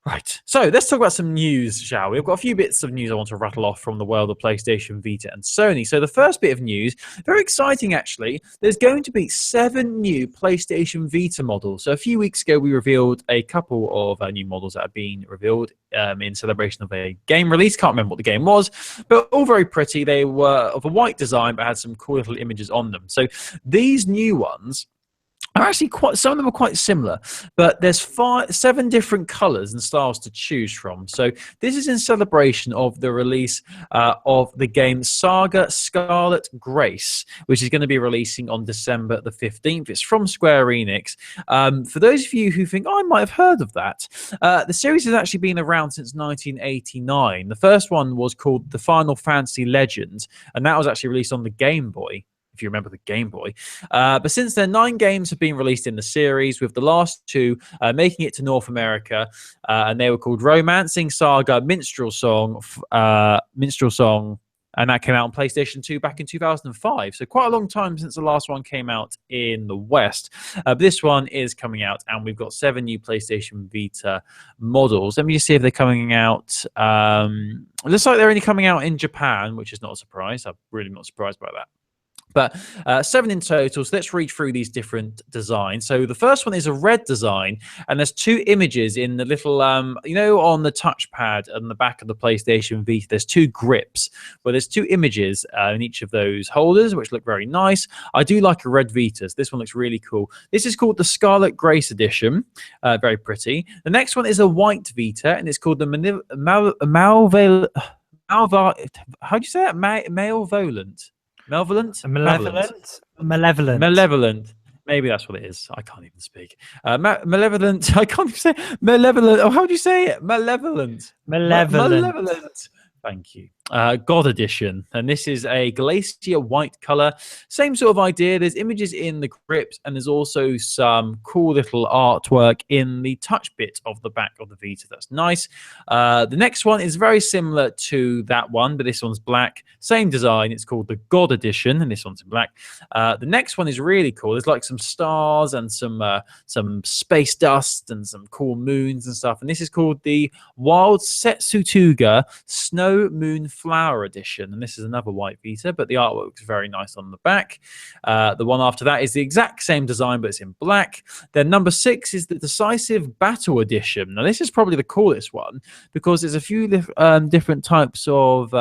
Right, so let's talk about some news, shall we? We've got a few bits of news I want to rattle off from the world of PlayStation, Vita, and Sony. So the first bit of news, very exciting actually, there's going to be 7 new PlayStation Vita models. So a few weeks ago, we revealed a couple of new models that have been revealed in celebration of a game release. Can't remember what the game was, but all very pretty. They were of a white design, but had some cool little images on them. So these new ones are actually some of them are quite similar, but there's 7 different colors and styles to choose from. So this is in celebration of the release of the game Saga Scarlet Grace, which is going to be releasing on December the 15th. It's from Square Enix. For those of you who think, I might have heard of that, the series has actually been around since 1989. The first one was called The Final Fantasy Legend, and that was actually released on the Game Boy, if you remember the Game Boy. But since then, 9 games have been released in the series, with the last 2 making it to North America, and they were called Romancing Saga Minstrel Song, and that came out on PlayStation 2 back in 2005. So quite a long time since the last one came out in the West. But this one is coming out, and we've got 7 new PlayStation Vita models. Let me just see if they're coming out. It looks like they're only coming out in Japan, which is not a surprise. I'm really not surprised by that. But 7 in total. So let's read through these different designs. So the first one is a red design, and there's 2 images in the little, on the touchpad on the back of the PlayStation Vita, there's 2 grips, where there's 2 images in each of those holders, which look very nice. I do like a red Vita. So this one looks really cool. This is called the Scarlet Grace Edition. Very pretty. The next one is a white Vita, and it's called the how do you say it? Malevolent. Malevolent. Maybe that's what it is. I can't even speak. Malevolent. I can't even say malevolent. Oh, how do you say it? Malevolent. Thank you. God Edition, and this is a glacier white color. Same sort of idea. There's images in the grips, and there's also some cool little artwork in the touch bit of the back of the Vita. That's nice. The next one is very similar to that one, but this one's black. Same design. It's called the God Edition, and this one's in black. The next one is really cool. There's like some stars and some space dust and some cool moons and stuff. And this is called the Wild Setsutuga Snow Moon Flower Edition, and this is another white Vita, but the artwork looks very nice on the back. The one after that is the exact same design, but it's in black. Then number 6 is the Decisive Battle Edition. Now this is probably the coolest one, because there's a few different types of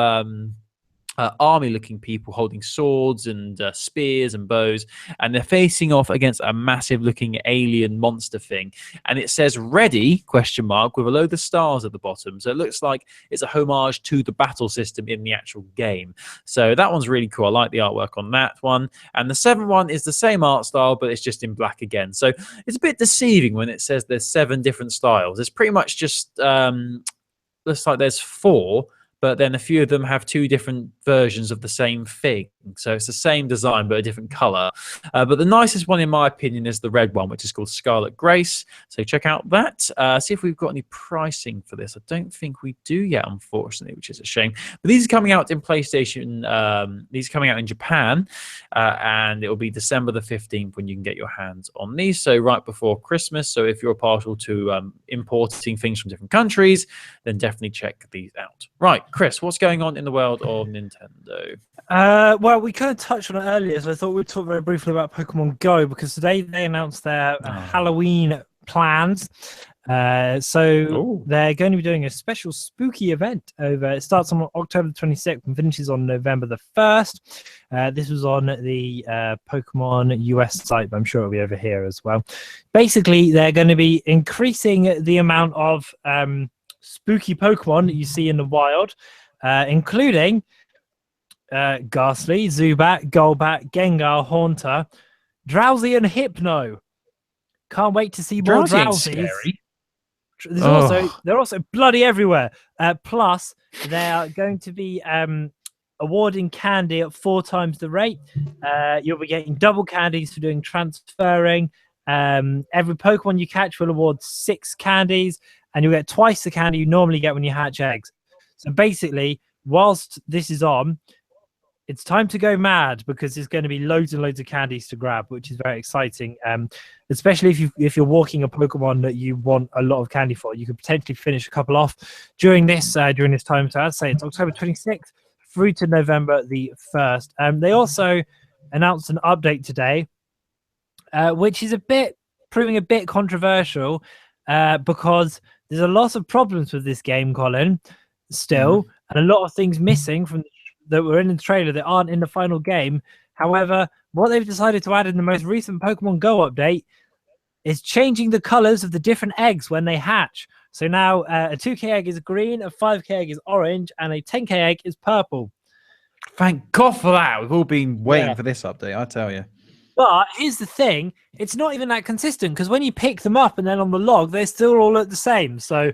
army-looking people holding swords and spears and bows, and they're facing off against a massive-looking alien monster thing. And it says "Ready?" with a load of stars at the bottom. So it looks like it's a homage to the battle system in the actual game. So that one's really cool. I like the artwork on that one. And the 7th one is the same art style, but it's just in black again. So it's a bit deceiving when it says there's 7 different styles. It's pretty much just looks like there's 4. But then a few of them have 2 different versions of the same thing. So it's the same design, but a different color. But the nicest one, in my opinion, is the red one, which is called Scarlet Grace. So check out that. See if we've got any pricing for this. I don't think we do yet, unfortunately, which is a shame. But these are coming out in PlayStation. These are coming out in Japan. And it will be December the 15th when you can get your hands on these. So right before Christmas. So if you're partial to importing things from different countries, then definitely check these out. Right, Chris, what's going on in the world of Nintendo? Well, we kind of touched on it earlier, so I thought we'd talk very briefly about Pokemon Go, because today they announced their Halloween plans. So they're going to be doing a special spooky event it starts on October 26th and finishes on November the 1st. This was on the Pokemon US site, but I'm sure it'll be over here as well. Basically, they're going to be increasing the amount of spooky Pokemon that you see in the wild, including Ghastly, Zubat, Golbat, Gengar, Haunter, Drowsy, and Hypno. Can't wait to see more Drowsy ain't drowsies. scary. They're also bloody everywhere. Plus, they are going to be awarding candy at 4 times the rate. You'll be getting double candies for doing transferring. Every Pokemon you catch will award 6 candies, and you'll get twice the candy you normally get when you hatch eggs. So basically, whilst this is on, it's time to go mad because there's going to be loads and loads of candies to grab, which is very exciting. Especially if you're walking a Pokemon that you want a lot of candy for, you could potentially finish a couple off during this time. So I'd say it's October 26th through to November the 1st. They also announced an update today, which is proving a bit controversial because there's a lot of problems with this game, Colin, still, and a lot of things missing from that were in the trailer that aren't in the final game. However, what they've decided to add in the most recent Pokemon Go update is changing the colors of the different eggs when they hatch. So now a 2K egg is green, a 5K egg is orange, and a 10K egg is purple. Thank God for that. We've all been waiting for this update, I tell you. But here's the thing, it's not even that consistent because when you pick them up and then on the log, they still all look the same. So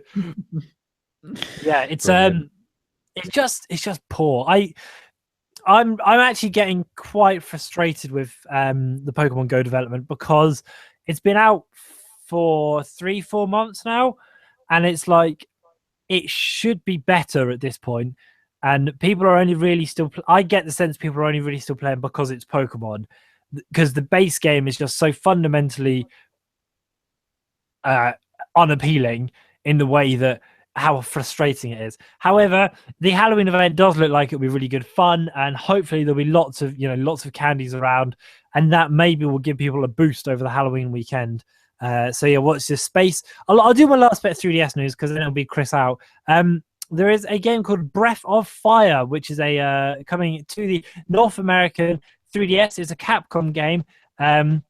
yeah, it's just poor. I'm actually getting quite frustrated with the Pokemon Go development because it's been out for 3-4 months now, and it's like it should be better at this point. And people are only really still. I get the sense people are only really still playing because it's Pokemon, because the base game is just so fundamentally unappealing in the way that how frustrating it is. However, the Halloween event does look like it'll be really good fun, and hopefully there'll be lots of candies around, and that maybe will give people a boost over the Halloween weekend. So yeah, watch this space. I'll do my last bit of 3DS news because then it'll be Chris out. There is a game called Breath of Fire, which is coming to the North American 3DS. It's a Capcom game. I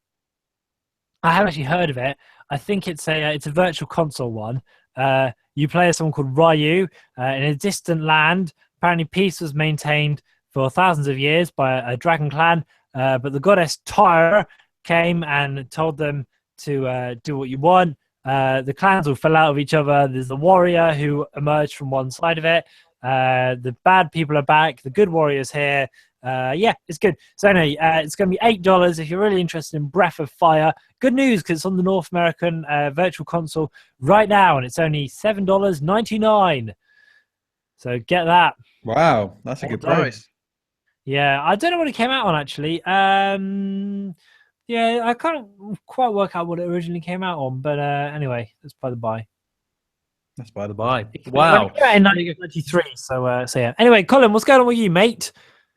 haven't actually heard of it. I think it's a virtual console one. You play as someone called Ryu in a distant land. Apparently, peace was maintained for thousands of years by a dragon clan, but the goddess Tyre came and told them to do what you want. The clans all fell out of each other. There's the warrior who emerged from one side of it. The bad people are back. The good warrior's here. Yeah, it's good. So anyway, it's going to be $8 if you're really interested in Breath of Fire. Good news because it's on the North American Virtual Console right now, and it's only $7.99. So get that. Wow, that's a good price. Yeah, I don't know what it came out on actually. Yeah, I can't quite work out what it originally came out on, but anyway, that's by the by. That's by the by. Wow. It came out in 1993, so yeah. Anyway, Colin, what's going on with you, mate?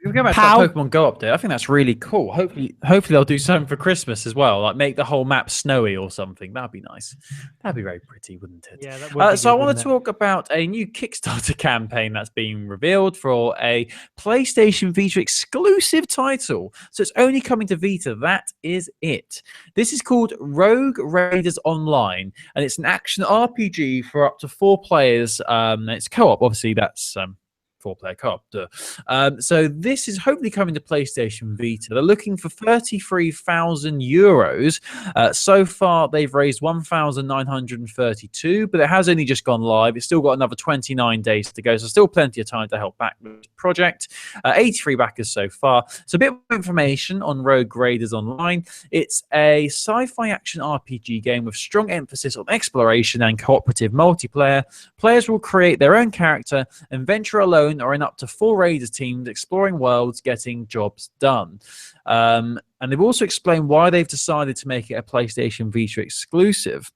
We'll go back to that Pokemon Go update. I think that's really cool. Hopefully they'll do something for Christmas as well, like make the whole map snowy or something. That'd be nice. That'd be very pretty, wouldn't it? Yeah, that would be so good, I want to talk about a new Kickstarter campaign that's being revealed for a PlayStation Vita exclusive title. So it's only coming to Vita. That is it. This is called Rogue Raiders Online, and it's an action RPG for up to 4 players. It's co-op. Obviously, that's 4-player co-op. So this is hopefully coming to PlayStation Vita. They're looking for 33,000 euros. So far, they've raised 1,932, but it has only just gone live. It's still got another 29 days to go, so still plenty of time to help back this project. 83 backers so far. So a bit more information on Rogue Raiders Online. It's a sci-fi action RPG game with strong emphasis on exploration and cooperative multiplayer. Players will create their own character and venture alone or in up to 4 Raiders teams exploring worlds, getting jobs done. And they've also explained why they've decided to make it a PlayStation Vita exclusive.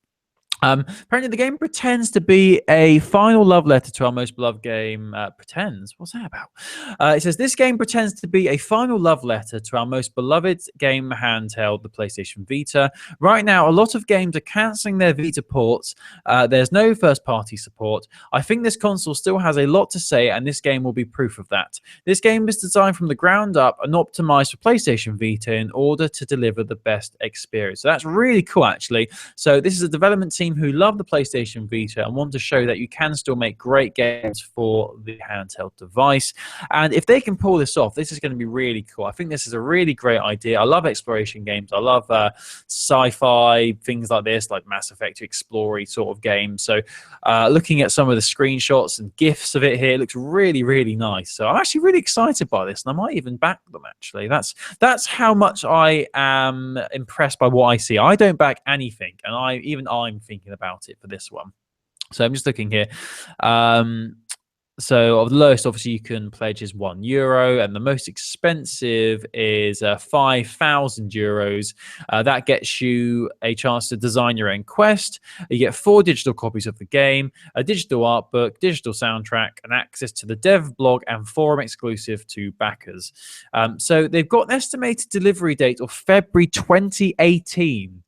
Apparently, the game pretends to be a final love letter to our most beloved game. Pretends? What's that about? It says, this game pretends to be a final love letter to our most beloved game handheld, the PlayStation Vita. Right now, a lot of games are cancelling their Vita ports. There's no first-party support. I think this console still has a lot to say, and this game will be proof of that. This game is designed from the ground up and optimized for PlayStation Vita in order to deliver the best experience. So that's really cool, actually. So this is a development team team who love the PlayStation Vita and want to show that you can still make great games for the handheld device. And if they can pull this off, this is going to be really cool. I think this is a really great idea. I love exploration games. I love sci-fi things like this, like Mass Effect, explory sort of games. So looking at some of the screenshots and GIFs of it here, it looks really, really nice. So I'm actually really excited by this, and I might even back them, actually. That's how much I am impressed by what I see. I don't back anything, and I'm thinking about it for this one. So I'm just looking here. So the lowest, obviously, you can pledge is €1, and the most expensive is 5,000 euros. That gets you a chance to design your own quest. You get 4 digital copies of the game, a digital art book, digital soundtrack, and access to the dev blog and forum exclusive to backers. So they've got an estimated delivery date of February 2018.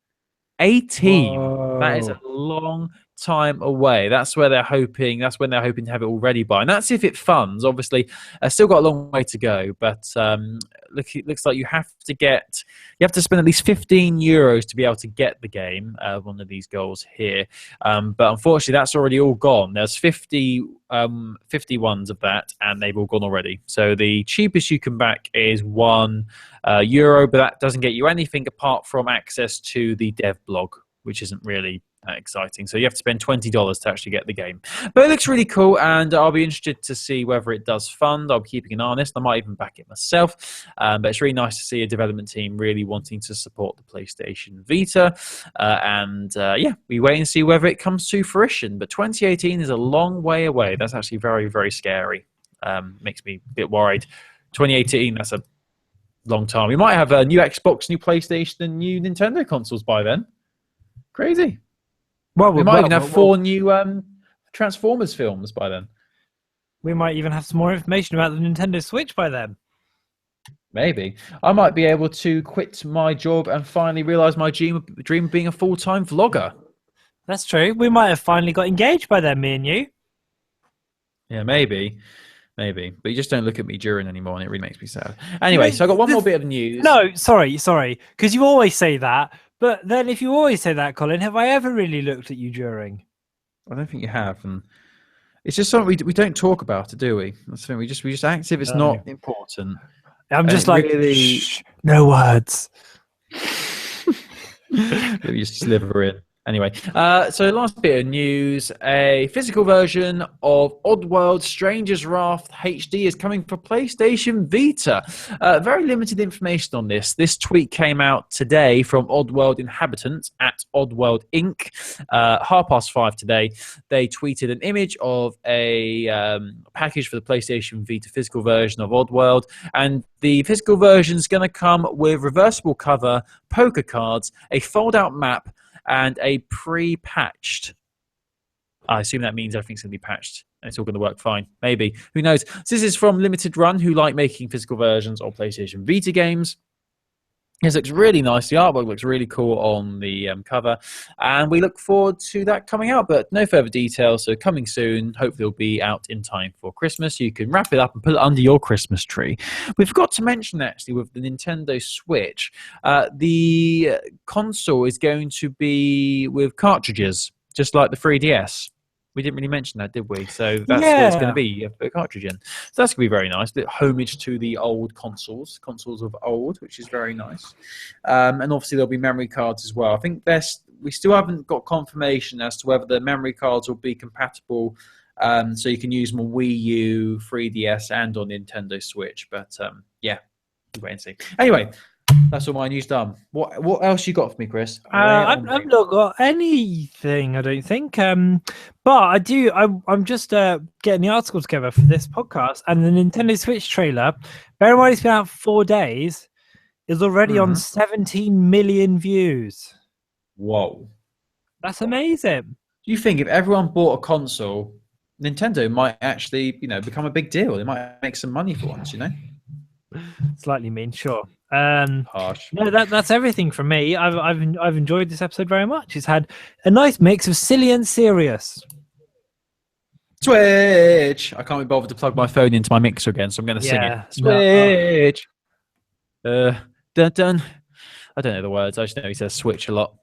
18. Whoa. That is a long time away. That's when they're hoping to have it all ready by, and that's if it funds. Obviously, still got a long way to go, but it looks like you have to spend at least €15 to be able to get the game. One of these goals here, but unfortunately, that's already all gone. There's 50 ones of that, and they've all gone already. So the cheapest you can back is €1, but that doesn't get you anything apart from access to the dev blog, which isn't really exciting. So you have to spend $20 to actually get the game. But it looks really cool, and I'll be interested to see whether it does fund. I'll be keeping an eye on this. I might even back it myself. But it's really nice to see a development team really wanting to support the PlayStation Vita. We wait and see whether it comes to fruition. But 2018 is a long way away. That's actually very, very scary. Makes me a bit worried. 2018, that's a long time. We might have a new Xbox, new PlayStation, and new Nintendo consoles by then. Crazy. Well, we might even have 4 new Transformers films by then. We might even have some more information about the Nintendo Switch by then. Maybe. I might be able to quit my job and finally realise my dream of being a full-time vlogger. That's true. We might have finally got engaged by then, me and you. Yeah, maybe. But you just don't look at me during anymore, and it really makes me sad. Anyway, so I got one more bit of news. No, sorry, because you always say that. But then if you always say that, Colin, have I ever really looked at you during? I don't think you have. And it's just something we don't talk about it, do we? That's the thing. We just act as if it's not important. I'm just like, really... Shh, no words. Let me just sliver in. Anyway, so last bit of news, a physical version of Oddworld Stranger's Wrath HD is coming for PlayStation Vita. Very limited information on this. This tweet came out today from Oddworld Inhabitants at Oddworld Inc. 5:30 today. They tweeted an image of a package for the PlayStation Vita physical version of Oddworld, and the physical version is going to come with reversible cover, poker cards, a fold-out map, and a pre-patched. I assume that means everything's going to be patched and it's all going to work fine. Maybe. Who knows? So this is from Limited Run, who like making physical versions of PlayStation Vita games. This looks really nice. The artwork looks really cool on the cover. And we look forward to that coming out. But no further details. So coming soon. Hopefully it'll be out in time for Christmas. You can wrap it up and put it under your Christmas tree. We forgot to mention, actually, with the Nintendo Switch, the console is going to be with cartridges, just like the 3DS. We didn't really mention that, did we? So that's what it's going to be. You have to put a cartridge in. So that's going to be very nice. Homage to the old consoles of old, which is very nice. And obviously there'll be memory cards as well. I think we still haven't got confirmation as to whether the memory cards will be compatible, so you can use them on Wii U, 3DS, and on Nintendo Switch. But yeah, we'll wait and see. Anyway. That's all my news done. What else you got for me, Chris? I've not got anything, I don't think. But I do. I'm just getting the article together for this podcast, and the Nintendo Switch trailer. Bear in mind, it's been out 4 days. Is already on 17 million views. Whoa, that's amazing. Do you think if everyone bought a console, Nintendo might actually, become a big deal? They might make some money for once, Slightly mean, sure. Harsh. No, that's everything from me. I've enjoyed this episode very much. It's had a nice mix of silly and serious. Switch. I can't be bothered to plug my phone into my mixer again, so I'm going to sing it. Switch. Dun dun. I don't know the words. I just know he says switch a lot.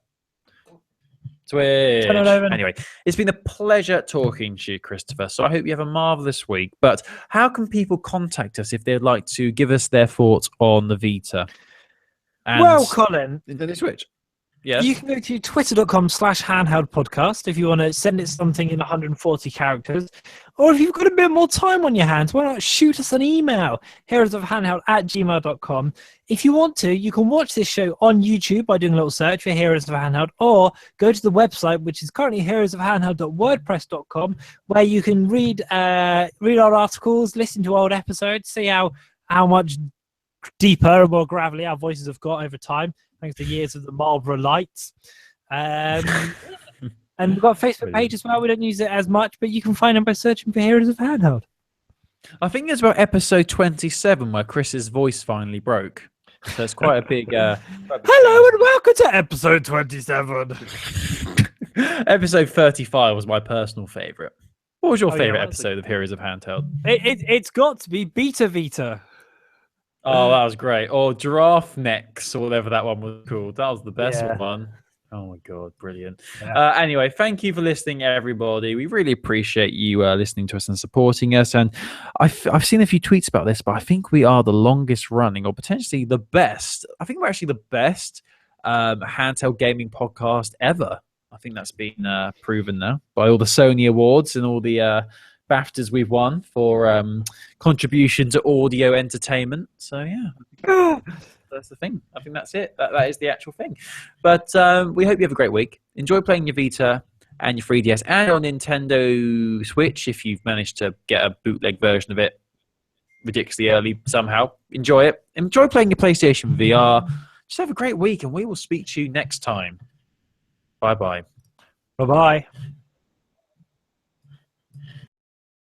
Twitch. Turn it over. Anyway, it's been a pleasure talking to you, Christopher. So I hope you have a marvelous week. But how can people contact us if they'd like to give us their thoughts on the Vita? And Well, Colin, Nintendo Switch. Yes. You can go to twitter.com/handheldpodcast if you want to send it something in 140 characters. Or if you've got a bit more time on your hands, why not shoot us an email, heroesofhandheld@gmail.com. If you want to, you can watch this show on YouTube by doing a little search for Heroes of Handheld, or go to the website, which is currently heroesofhandheld.wordpress.com, where you can read our articles, listen to old episodes, see how much deeper and more gravelly our voices have got over time, thanks to years of the Marlborough Lights. And we've got a Facebook page as well. We don't use it as much, but you can find them by searching for Heroes of Handheld. I think it's about episode 27 where Chris's voice finally broke. So it's quite a big... Hello and welcome to episode 27. Episode 35 was my personal favourite. What was your favourite episode of Heroes of Handheld? It's got to be Vita. Oh, that was great. Or Giraffe Necks, or whatever that one was called. That was the best one. Oh, my God. Brilliant. Yeah. Anyway, thank you for listening, everybody. We really appreciate you listening to us and supporting us. And I've seen a few tweets about this, but I think we are the longest running, or potentially the best. I think we're actually the best handheld gaming podcast ever. I think that's been proven now by all the Sony Awards and all the... BAFTAs we've won for contribution to audio entertainment. So yeah, that's the thing. I think that's it. That is the actual thing. But we hope you have a great week. Enjoy playing your Vita and your 3DS and your Nintendo Switch if you've managed to get a bootleg version of it ridiculously early somehow. Enjoy it. Enjoy playing your PlayStation VR. Just have a great week, and we will speak to you next time. Bye-bye. Bye-bye.